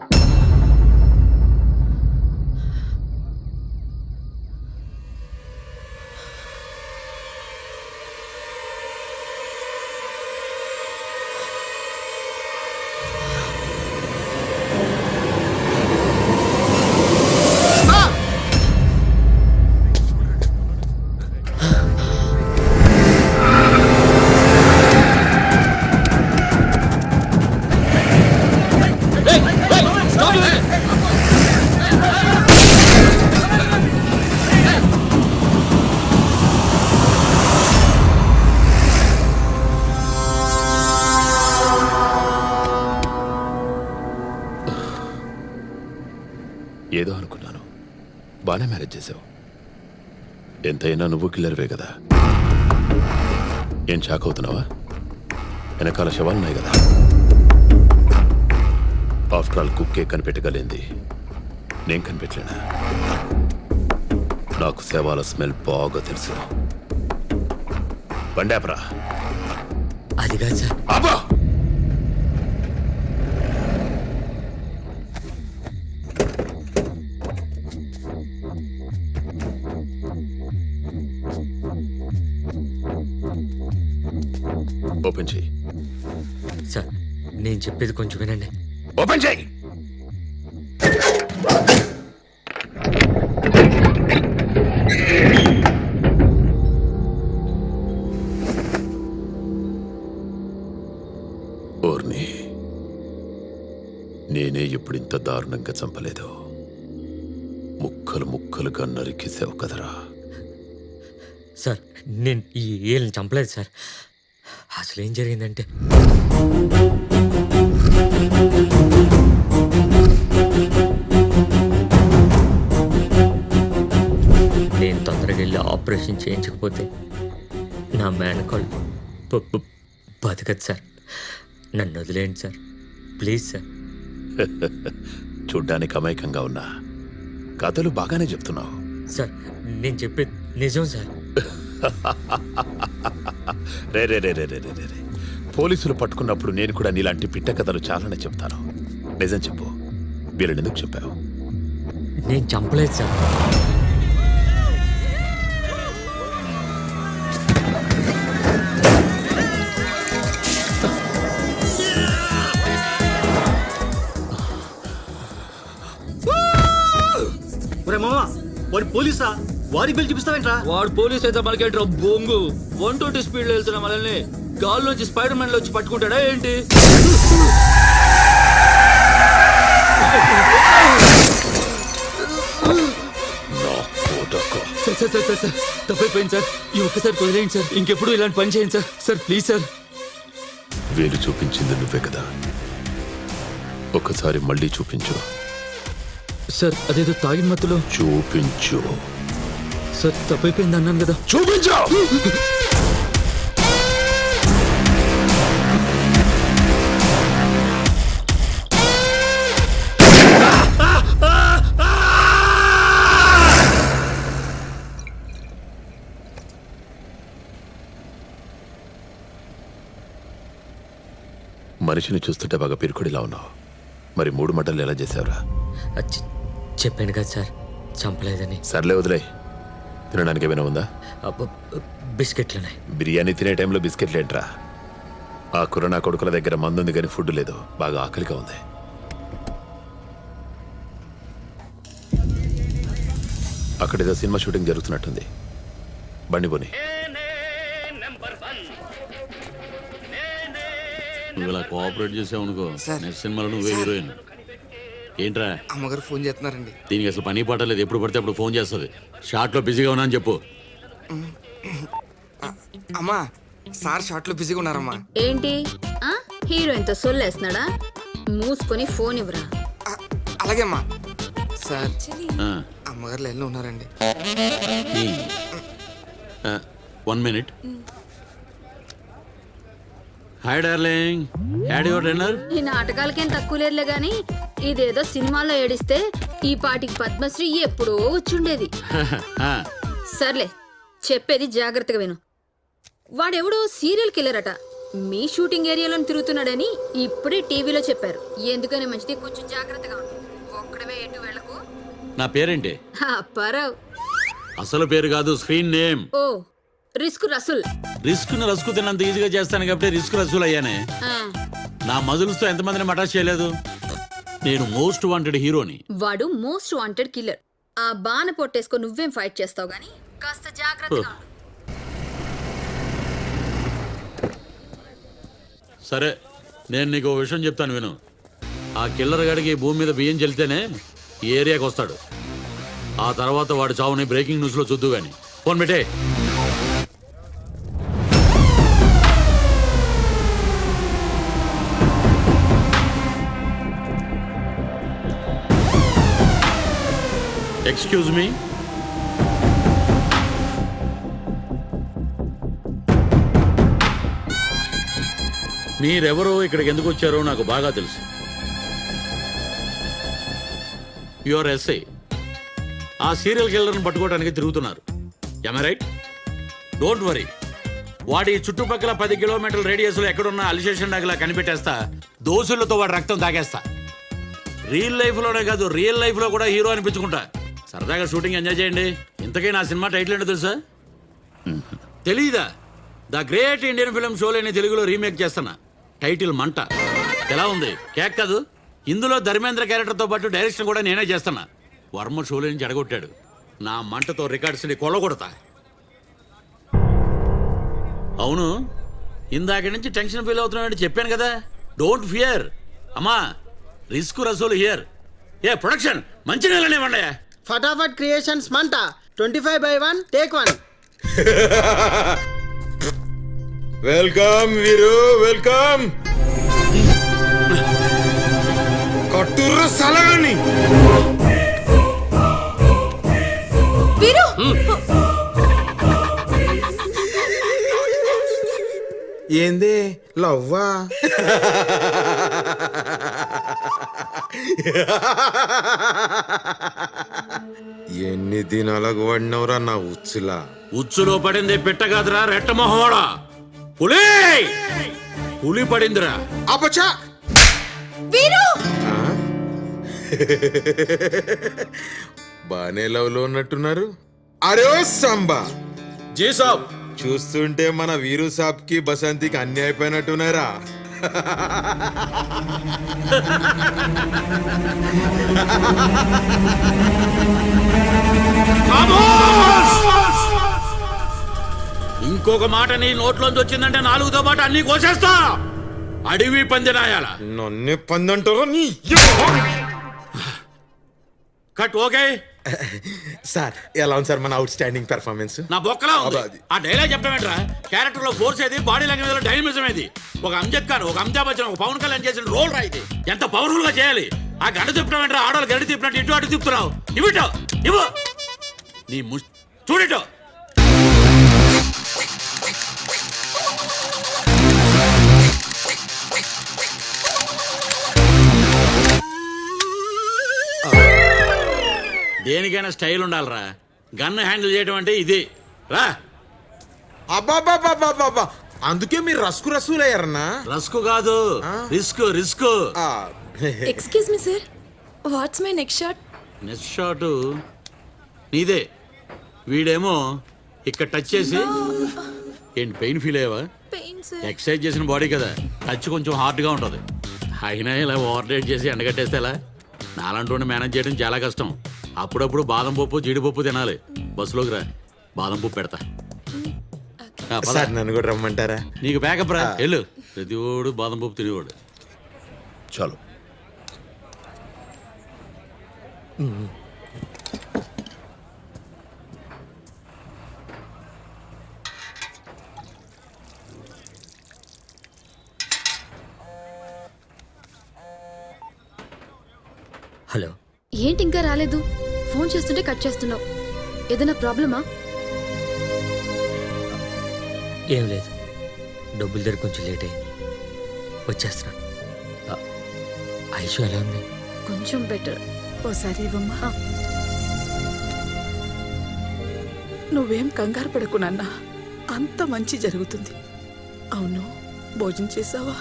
S19: ఏదో అనుకున్నాను. బాగానే మేనేజ్ చేసావు. ఎంతైనా నువ్వు కిల్లర్వే కదా. ఏం షాక్ అవుతున్నావా? వెనకాల శవాలున్నాయి కదా. ఆఫ్టర్ ఆల్ కుక్కే కనిపెట్టగలింది, నేను కనిపెట్టలేనా? నాకు శవాల స్మెల్ బాగా తెలుసు. బండాపరా.
S9: అది కాదు సార్.
S19: అబ్బా, ఓపెన్ చేయి.
S9: సార్, నేను చెప్పేది కొంచెం వినండి.
S19: ఓపెన్ చేయి. ఓర్ని, నేనే ఎప్పుడింత దారుణంగా చంపలేదు. ముక్కలు ముక్కలుగా నరికేసావు కదరా.
S9: సార్, నేను ఈ ఏళ్ళని చంపలేదు సార్. అసలు ఏం జరిగిందంటే, నేను తొందరగా వెళ్ళి ఆపరేషన్ చేయించకపోతే నా మేనకోళ్ళు బతకదు సార్. నన్ను వదిలేయండి సార్, ప్లీజ్ సార్.
S19: చూడ్డానికి అమాయకంగా ఉన్నా కథలు బాగానే చెప్తున్నావు.
S9: సార్, నేను చెప్పేది నిజం సార్.
S19: రే రే రే రే రే రే రే. పోలీసులు పట్టుకున్నప్పుడు నేను కూడా నీలాంటి పిట్ట కథలు చాలానే చెప్తాను. నిజం చెప్పు, వీళ్ళని ఎందుకు చెప్పావు?
S9: నేను చంపలేదు సార్.
S3: వాడు పోలీసా? వాడి బిల్ చూపిస్తావేంట్రా? వాడు పోలీస్ అయితే మనకేంట్రా బొంగు. 120 స్పీడ్ లో వెళ్తున్నా మనల్ని గాల్లో నుంచి స్పైడర్ మ్యాన్ లో వచ్చి పట్టుకుంటాడా ఏంటి? సార్, తప్పైపోయింది సార్. ఈ ఒక్కసారి వదిలేయండి సార్. ఇంకెప్పుడు ఇలాంటి పని చేయండి సార్. Sir please sir.
S19: వేలు చూపించింది నువ్వే కదా, ఒకసారి మళ్ళీ చూపించు.
S3: సార్, అదేదో తాగిన మత్తులో.
S19: చూపించు.
S3: సార్, తప్పైపోయింది అన్నాను కదా.
S19: చూపించు. మనిషిని చూస్తుంటే బాగా పిరుకుడిలా ఉన్నావు. మరి 3 మటన్లు ఎలా చేసావురా?
S9: చెప్పాను కదా సార్, చంపలేదని.
S19: సర్లే వదిలే. తినడానికి ఏమైనా ఉందా?
S9: బిస్కెట్లున్నాయి.
S19: బిర్యానీ తినే టైంలో బిస్కెట్లు ఏంట్రా? ఆ కుర్ర నా కొడుకుల దగ్గర మందుంది కానీ ఫుడ్ లేదు. బాగా ఆకలిగా ఉంది. అక్కడేదో సినిమా షూటింగ్ జరుగుతున్నట్టుంది. బండి పోని.
S3: నువ్వు ఇలా కోఆపరేట్ చేసావు అనుకో, నెక్స్ట్ సినిమాలో నువ్వే హీరోయిన్. ఏంట్రా?
S4: అమ్మగారు ఫోన్ చేస్తున్నారండి.
S3: దీనికి అసలు పని పాట లేదు, ఎప్పుడు పడితే అప్పుడు ఫోన్ చేస్తుంది. షార్ట్లో బిజీగా ఉన్నా అని చెప్పు.
S4: అమ్మా, సార్ షార్ట్ లో బిజీగా ఉన్నారమ్మా.
S22: ఏంటి హీరోయిన్ తో సొల్లేస్తున్నాడా? మూసుకొని ఫోన్ ఇవ్వరా.
S4: అలాగే అమ్మా. సార్ అమ్మగారు లైన్లో ఉన్నారండి.
S3: 1 minute. Hi darling, had your dinner?
S22: ఈ నాటకాలకేం తక్కువ లేదులే గాని ఇదేదో సినిమాలో ఏడిస్తే ఈ పాటికి పద్మశ్రీ ఎప్పుడో వచ్చుండేది. సర్లే, చెప్పేది జాగ్రత్తగా విను. వాడెవడో సీరియల్ కిల్లర్ అట. మీ షూటింగ్ ఏరియాలో తిరుగుతున్నాడని ఇప్పుడే టీవీలో చెప్పారు. ఎందుకని మంచిది, కొంచెం జాగ్రత్తగా ఉండు. ఒక్కడవే ఎటు వెళ్ళకు.
S3: నా పేరేంటి?
S22: పరావ్.
S3: అసలు పేరు కాదు, స్క్రీన్ నేమ్.
S22: ఓ, రిస్క్ రసూల్.
S3: రిస్క్ ను రస్కు తిన్నంత ఈజీగా చేస్తాను కాబట్టి రిస్క్ రసూల్ అయ్యానే. నా మజిల్స్ తో ఎంతమందిని మటాష్ చేయలేదు. నేను మోస్ట్ వాంటెడ్ హీరోని.
S22: వాడు మోస్ట్ వాంటెడ్ కిల్లర్. ఆ బాణ పొట్టేసుకో నువ్వేం ఫైట్ చేస్తావు గానీ కాస్త జాగ్రత్తగా ఉండు.
S3: సరే, నేను నీకు ఓ విషయం చెప్తాను విను. ఆ కిల్లర్ గాడికి భూమి మీద బియ్యం చెల్లితేనే ఈ ఏరియాకి వస్తాడు. ఆ తర్వాత వాడు చావుని బ్రేకింగ్ న్యూస్ లో చూద్దు గాని. ఫోన్ పెట్టే. Excuse me. మీరెవరో ఇక్కడికి ఎందుకు వచ్చారో నాకు బాగా తెలుసు. Your SI. ఆ సీరియల్ కిల్లర్ని పట్టుకోవడానికి తిరుగుతున్నారు. ఎమ్ ఐ రైట్? డోంట్ వరీ, వాడి చుట్టుపక్కల 10 కిలోమీటర్ల రేడియస్లో ఎక్కడున్నా అలిసేషన్ డాగ్లా కనిపెట్టేస్తా. దోసులతో వాడి రక్తం తాగేస్తా. రియల్ లైఫ్లోనే కాదు, రియల్ లైఫ్లో కూడా హీరో అనిపించుకుంటా. సరదాగా షూటింగ్ ఎంజాయ్ చేయండి. ఇంతకీ నా సినిమా టైటిల్ ఏంటో తెలుసా? తెలీదా? ద గ్రేట్ ఇండియన్ ఫిల్మ్ షోలేని తెలుగులో రీమేక్ చేస్తున్నా. టైటిల్ మంట. ఎలా ఉంది? కేక్ కాదు. ఇందులో ధర్మేంద్ర క్యారెక్టర్తో పాటు డైరెక్షన్ కూడా నేనే చేస్తున్నా. వర్మ షోలే నుంచి అడగొట్టాడు. నా మంటతో రికార్డ్స్ని కొల్లగొడతా. అవును, ఇందాక నుంచి టెన్షన్ ఫీల్ అవుతున్నాడని చెప్పాను కదా. Don't fear. అమ్మా, risk Rasool here. A production మంచి నెలనే వండయా.
S23: ఫటాఫట్ క్రియేషన్స్ మంట 25/1 టేక్ 1.
S2: Welcome Veeru, welcome. కట్టుర్ర సలగాని
S22: వీరు.
S2: ఏంది లవ్వా? ఎన్ని దినాలకు పడినవరా నా ఉచ్చులా?
S3: ఉచ్చులో పడింది పెట్ట కాదురా, రెట్ట మొహోడా. పులి పులి పడిందిరా.
S2: అపచా
S22: వీరు.
S2: బానే లవ్ లో ఉన్నట్టున్నారు. అరే సంబా జీ సాబ్, చూస్తుంటే మన వీరు సాబ్ కి బసంతికి అన్ని అయిపోయినట్టున్నారా?
S3: ఇంకొక మాట నీ నోట్లోంచి వచ్చిందంటే 4తో పాటు అన్ని కోసేస్తా. అడవి పందిరాయాల.
S2: నన్ను పందంటారా నీ?
S3: కట్. ఓకే
S2: సార్, ఎలా ఉంది సార్ మన అవుట్ స్టాండింగ్ పెర్ఫార్మెన్స్?
S3: నా బొక్కలా ఉంది. ఆ డైలాగ్ చెప్పమేంట్రా? క్యారెక్టర్ లో ఫోర్స్ ఏది, బాడీ లాంగ్వేజ్ లో డైనమిజం ఏది? ఒక అమితాబ్ ఖాన్, ఒక అమితాబ్ బచ్చన్, ఒక పవన్ కళ్యాణ్ చేసిన రోల్ రా ఇది. ఎంత పవర్ఫుల్ గా చేయాలి. ఆ గంట తిప్పటమేంట్రా? ఆడవాళ్ళు గంట తిప్పినట్టు ఇటు అటు తిప్పుతున్నావు. ఇవిటో ఇవ్వు నీ చూడిటో. దేనికైనా స్టైల్ ఉండాలిరా. గన్ హ్యాండిల్ చేయడం అంటే ఇది రా.
S2: అబ్బాబ్బాబ్బాబ్బా,
S5: అందుకే మీరు రసూలయ్యారన్నా.
S3: రస్కు కాదు, risk risk.
S18: Excuse me sir, what's my next shot?
S3: Next shot నీదే. వీడేమో ఇక్కడ టచ్ చేసి ఏంటి పెయిన్ ఫీల్ అయ్యావా?
S18: Pain sir.
S3: ఎక్సర్సైజ్ చేసిన బాడీ కదా, టచ్ కొంచెం హార్డ్గా ఉంటుంది. అయినా ఇలా ఓవర్ రేట్ చేసి ఎండగట్టేస్తే ఎలా? నాలంటూ మేనేజ్ చేయడం చాలా కష్టం. అప్పుడప్పుడు బాదం పప్పు జీడిపప్పు తినాలి. బస్సులోకి రా, బాదం పప్పు పెడతా.
S5: సార్ నన్ను కూడా రమ్మంటారా?
S3: నీకు బ్యాకప్ రా, వెళ్ళు. ప్రతివాడు బాదం పప్పు తినేవాడు.
S12: చాలు.
S8: హలో. ఏంటి ఇంకా రాలేదు? ఫోన్ చేస్తుంటే కట్ చేస్తున్నావు. ఏదైనా ప్రాబ్లమా?
S9: ఏం లేదు, డబ్బుల దగ్గర కొంచెం లేట్ అయింది, వచ్చేస్తున్నాను. ఐషు ఎలా ఉంది?
S18: కొంచెం బెటర్. ఓసారి ఇవ్వమ్మా. నువ్వేం కంగారు పడకు నాన్న, అంత మంచి జరుగుతుంది. అవును, భోజనం చేసావా?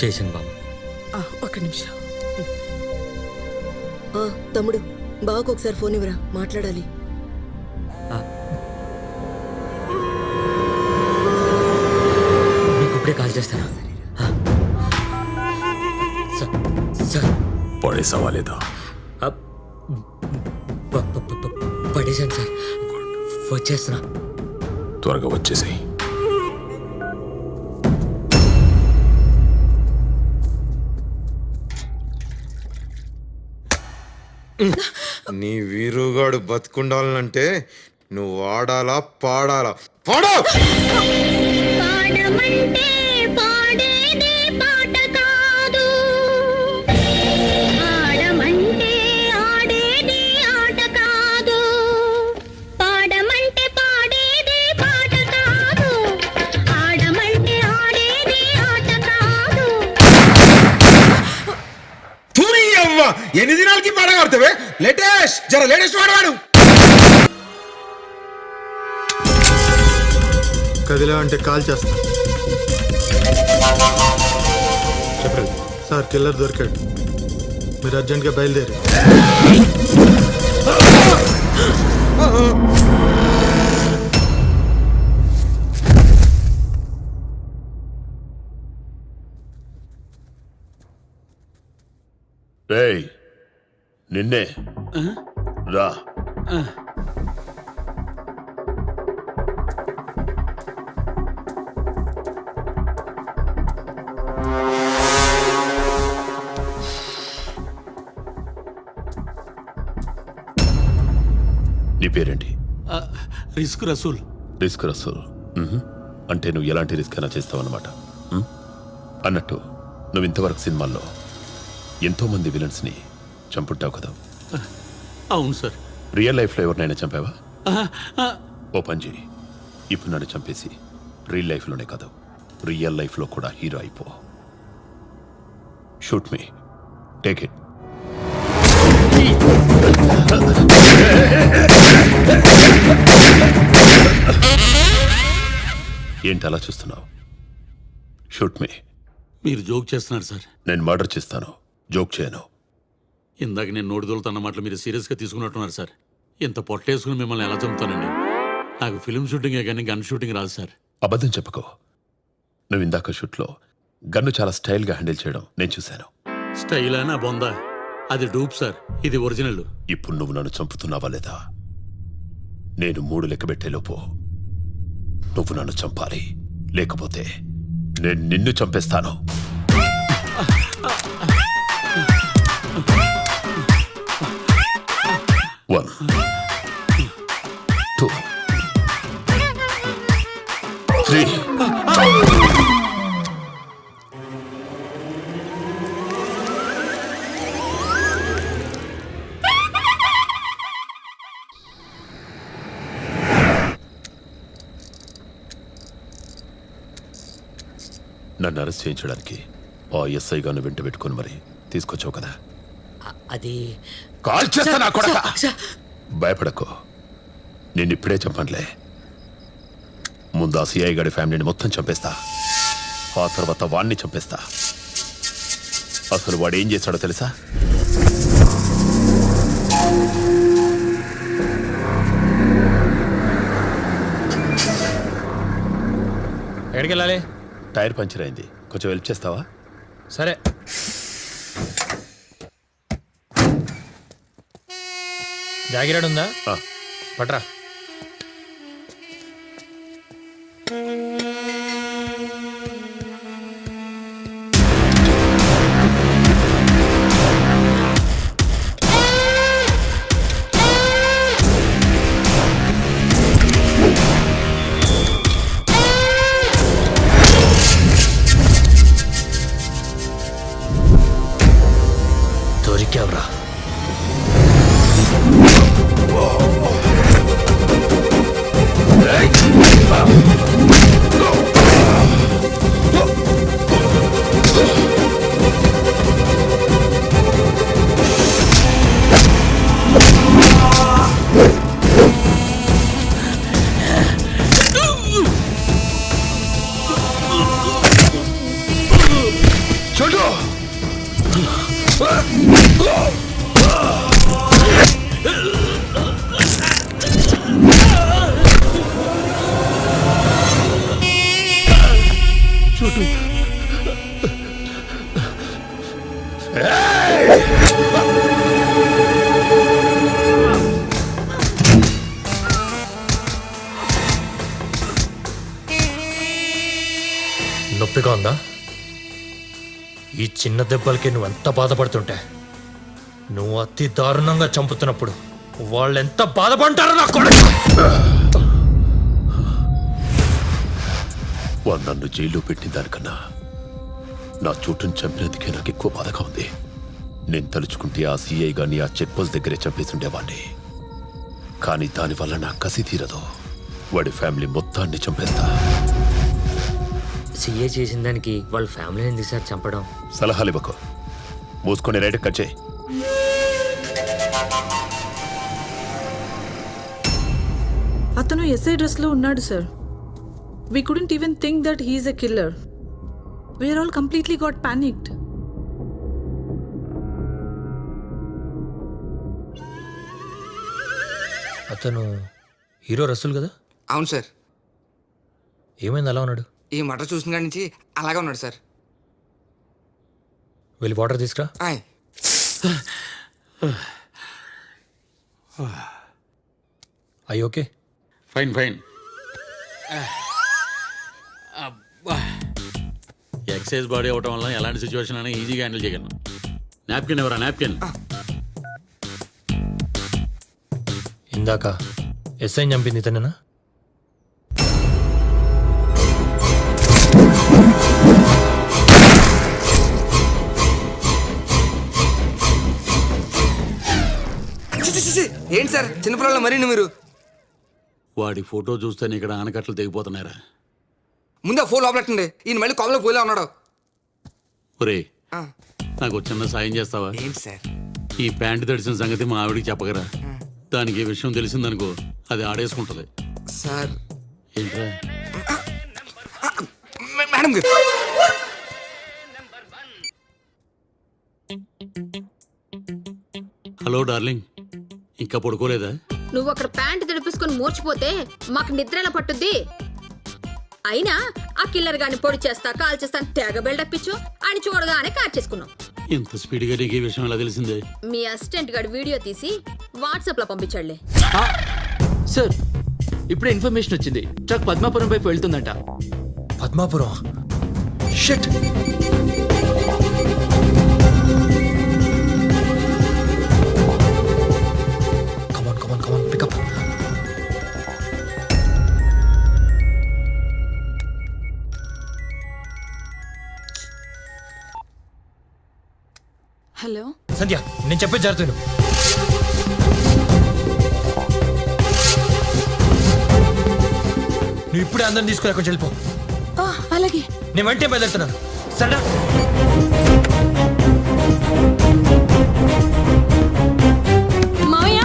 S9: చేశాను బాబు.
S18: ఒక నిమిషం.
S10: తమ్ముడు, బావకు ఒకసారి ఫోన్ ఇవ్వరా, మాట్లాడాలి.
S9: మీకు ఇప్పుడే కాల్ చేస్తాను.
S19: పడేసావా లేదా?
S9: పడేశాను సార్, వచ్చేస్తున్నా.
S19: త్వరగా వచ్చేసాయి.
S5: నీ వీరుగాడు బతుకుండాలంటే నువ్వు ఆడాలా పాడాలా? పాడు. ఎన్ని దినాలకి పాడగడతావే? లేటెస్ట్ వాడవాడు.
S7: కదిలా అంటే కాల్ చేస్తా.
S2: చెప్పండి
S7: సార్, కిల్లర్ దొరికాడు. మీరు అర్జెంట్గా బయలుదేరి.
S12: రేయ్, నిన్నే రా. నీ పేరేంటి?
S3: రిస్క్ రసూల్.
S12: రిస్క్ రసూల్. అంటే నువ్వు ఎలాంటి రిస్క్ అయినా చేస్తావు అన్నమాట. అన్నట్టు నువ్వు ఇంతవరకు సినిమాల్లో ఎంతో మంది విలన్స్ ని చంపుంటావు కదా?
S3: అవును సార్.
S12: రియల్ లైఫ్ లో ఎవరినైనా చంపావా? ఓ పని చేయి, ఇప్పుడు నన్ను చంపేసి రియల్ లైఫ్ లోనే కాదు, రియల్ లైఫ్ లో కూడా హీరో అయిపో. Shoot me, take it. ఏంటి అలా చూస్తున్నావు? షూట్ మీ.
S3: మీరు జోక్ చేస్తున్నారు సార్.
S12: నేను మర్డర్ చేస్తాను, జోక్ చేయను.
S3: ఇందాక నేను నోటి దొలుతున్న మాటలు మీరు సీరియస్గా తీసుకున్నట్టున్నారు సార్. ఇంత పొట్టేసుకుని మిమ్మల్ని ఎలా చంపుతానండి? నాకు ఫిల్మ్ షూటింగే కానీ గన్ షూటింగ్ రాదు సార్.
S12: అబద్ధం చెప్పుకో. నువ్వు ఇందాక షూట్లో గన్ను చాలా స్టైల్గా హ్యాండిల్ చేయడం నేను చూశాను.
S3: స్టైల్ అయినా బొందా, అది డూప్ సార్, ఇది ఒరిజినల్.
S12: ఇప్పుడు నువ్వు నన్ను చంపుతున్నావా లేదా? నేను 3 లెక్క పెట్టేలోపు నువ్వు నన్ను చంపాలి, లేకపోతే నేను నిన్ను చంపేస్తాను. One, 2, 3. నన్ను అరెస్ట్ చేయించడానికి ఆ ఎస్ఐ గారిని వెంట పెట్టుకుని మరి తీసుకొచ్చావు కదా?
S9: అది
S12: కాల్ చేస్తా నా కొడక. భయపడకు,
S19: నేను ఇప్పుడే చంపనులే. ముందు ఆ సిఐ గారి ఫ్యామిలీని మొత్తం చంపేస్తా, ఆ తర్వాత వాడిని చంపేస్తా. అసలు వాడు ఏం చేశాడో తెలుసా?
S6: ఎక్కడికి వెళ్ళాలి?
S19: టైర్ పంచర్ అయింది, కొంచెం హెల్ప్ చేస్తావా?
S6: సరే. జాగిరాడు ఉందా? పట్రా.
S9: దొరికావురా. నొప్పిగా ఉందా? ఈ చిన్న దెబ్బలకి నువ్వు ఎంత బాధపడుతుంటే, నువ్వు అతి దారుణంగా చంపుతున్నప్పుడు వాళ్ళు ఎంత బాధపడతారో నా కొడుకు.
S19: వాడు నన్ను జైల్లో పెట్టిన దానికన్నా నా చోటును చంపినందుకే నాకు ఎక్కువ బాధగా ఉంది. నేను తలుచుకుంటే ఆ సిఐ గాని ఆ చెక్ పోస్ట్ దగ్గరే చంపేసి ఉండేవాడిని. కానీ దానివల్ల నా కసి తీరదు. వాడి ఫ్యామిలీ మొత్తాన్ని చంపేస్తా.
S9: సీఏ చేసిన దానికి వాళ్ళ ఫ్యామిలీ ఎందుకు సార్ చంపడం?
S19: సలహాలు ఇవ్వకు, మూసుకొని రైట్ కట్ చేయి.
S18: అతను ఎస్ఐ డ్రెస్ లో ఉన్నాడు sir. We couldn't even think that he is a killer. We are all completely got panicked.
S6: అతను హీరో రసూల్ కదా?
S4: అవును సార్.
S6: ఏమైంది అలా ఉన్నాడు?
S4: ఈ మటర్ చూసిన కాడి నుంచి అలాగే ఉన్నాడు సార్.
S6: వెళ్ళి వాటర్ తీసుకురా. అయ్యి okay?
S3: Fine fine. Excise body అవ్వటం వల్ల ఎలాంటి సిచ్యువేషన్ అయినా ఈజీగా హ్యాండిల్ చేయగలను. నాప్కిన్ ఎవరా? నాప్కిన్.
S6: ఇందాక ఎస్ఐని చంపింది ఇతనేనా?
S4: ఏంటి సార్ చిన్నపిల్లల మరీ మీరు?
S3: వాడి ఫోటో చూస్తేనే ఇక్కడ ఆనకట్టలు తెగిపోతున్నారా.
S4: ముందే ఫోన్ లోపలెట్టండి, ఈయన మళ్ళీ కాలంలో పోయిలా ఉన్నాడు.
S3: ఒరే, నాకు చిన్న సాయం చేస్తావా?
S4: ఏంటి సార్?
S3: ఈ ప్యాంటు తడిసిన సంగతి మా ఆవిడికి చెప్పగరా. దానికి ఈ విషయం తెలిసిందనుకో అది ఆడేసుకుంటది.
S4: సార్
S3: ఏంట్రా?
S4: మేడం గారు.
S3: హలో డార్లింగ్, ఇంకా పడుకోలేదా?
S22: నువ్వు అక్కడ ప్యాంటు తడిపేసుకొని మూర్చిపోతే మాకు నిద్ర ఎలా పట్టుద్ది? అయినా ఆ కిల్లర్ గాని పొడి చేస్తా కాల్ చేస్తా తెగ బిల్డప్ ఇచ్చు ఆయన చూడగానే కార్ చేసుకున్నాం.
S3: ఇంత స్పీడ్గా నీకు ఈ విషయం ఎలా తెలిసిందే?
S22: మీ అసిస్టెంట్ గారు వీడియో తీసి వాట్సాప్ లో పంపించాడులే.
S1: సార్ ఇప్పుడే ఇన్ఫర్మేషన్ వచ్చింది, ట్రక్ పద్మాపురం వైపు వెళ్తుందంట.
S6: పద్మాపురం? షిట్. కమాన్ పికప్.
S18: హలో
S6: సంధ్య, నేను చెప్పేది జరుగుతాను. నువ్వు ఇప్పుడే అందరిని తీసుకుని అక్కడికి వెళ్ళిపో.
S18: అలాగే.
S6: నేను వెంటనే బయలుదేరుతున్నాను. సరేనా?
S18: మావయ్య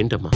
S21: ఏంటమ్మా?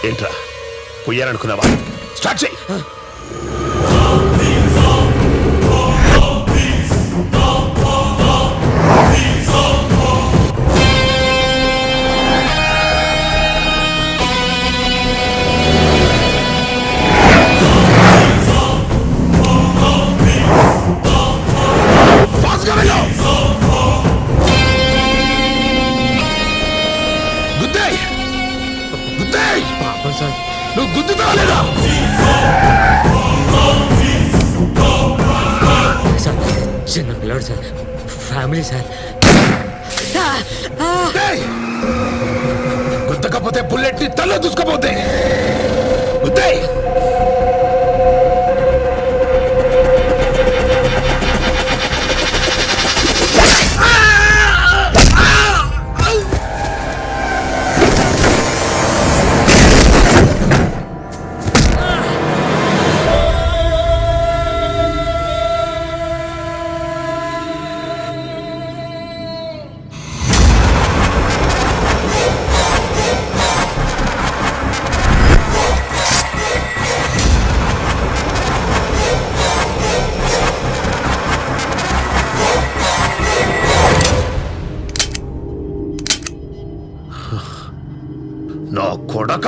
S21: ఏంట్రా పొయ్యాలనుకున్నావా? స్టార్ట్ చేయి. నువ్వు గుద్దుతావా లేదా?
S9: సార్ చిన్న పిల్లాడు సార్, ఫ్యామిలీ సార్.
S21: గుద్దకపోతే బుల్లెట్ ని తల్లో దూసుకపోతే గుద్దేయ్. నా కొడక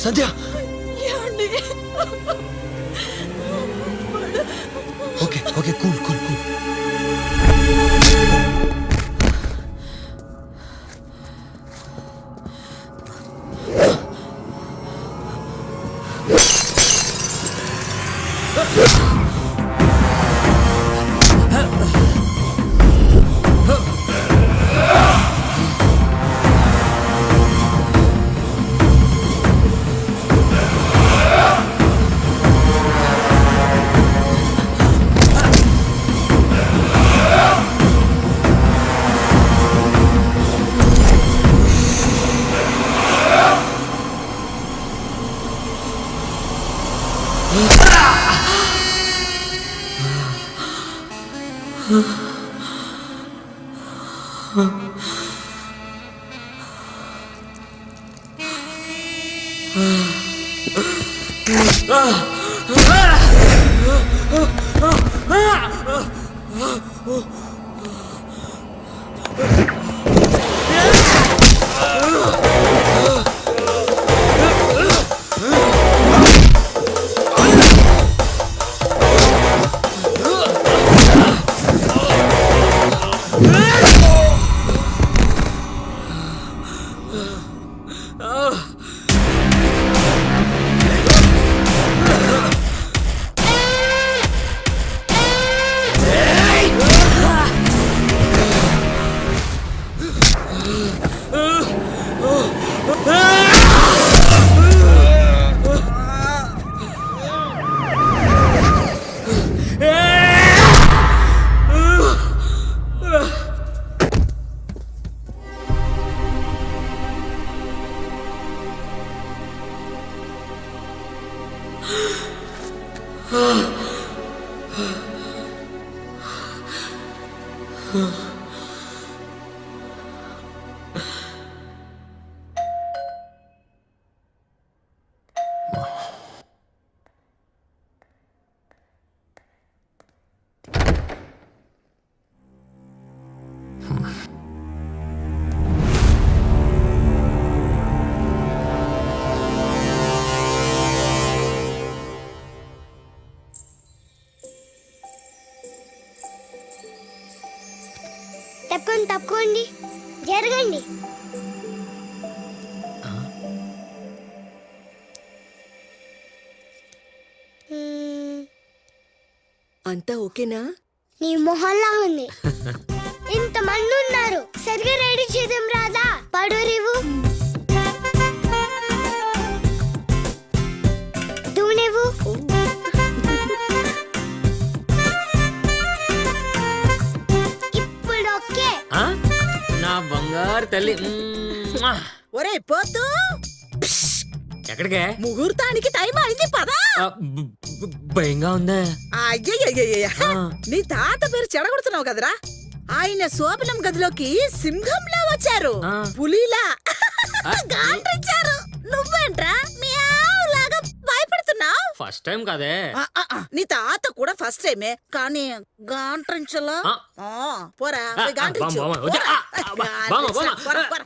S1: Sandhya okay okay cool cool cool
S11: తప్పకుండా తప్పుకోండి జరగండి.
S10: అంతా ఓకేనా?
S11: నీ మొహల్లా ఉంది. ఇంతమంది ఉన్నారు, సరిగా రెడీ చేద్దాం రాదా? పడురివు దూనివు
S9: బంగారు తల్లి.
S18: ఒరే పోతూ
S9: ఎక్కడికే?
S18: ముహూర్తానికి టైం అయింది పదా.
S9: భయంగా ఉందా?
S18: అయ్యయ్యయ్యయ్య నీ తాత పేరు చెడగొడుతున్నావు కదరా. ఆయన శోభనం గదిలోకి సింహంలా వచ్చారు, పులిలా గాండ్రించారు. నువ్వేంట్రా లాగా భయపడుతున్నావు?
S9: ఫస్ట్ టైం కదే.
S18: నీ తాత కూడా ఫస్ట్ టైమే, కానీ గాంట్రించలా. పోరా పోయి గాంట్రించు. పోరా, పోరా.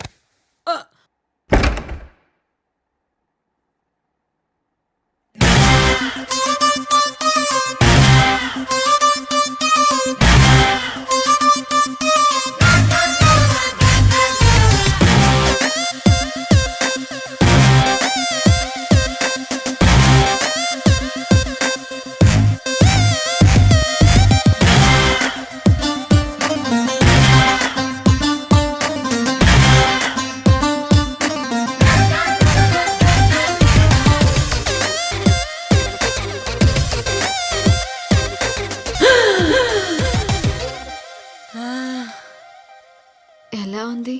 S8: ఎలా ఉంది?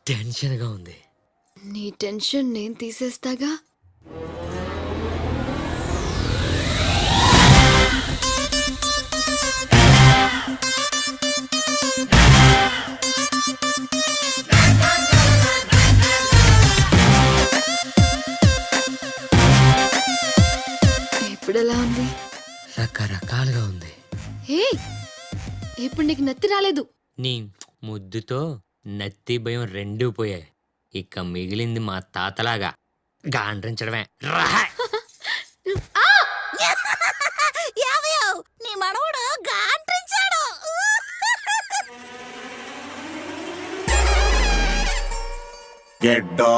S9: టెన్షన్ గా ఉంది.
S8: నీ టెన్షన్ నేను తీసేస్తాగా. ఇప్పుడు ఎలా ఉంది?
S9: రకరకాలుగా ఉంది.
S8: హే, ఇప్పుడు నీకు నత్తి రాలేదు.
S9: నీ ముద్దుతో నత్తి భయం రెండూ పోయాయి. ఇక మిగిలింది మా తాతలాగా గాండ్రించడమే.
S18: నీ మనవడు గాంట్రించాడు.
S12: గెడ్డో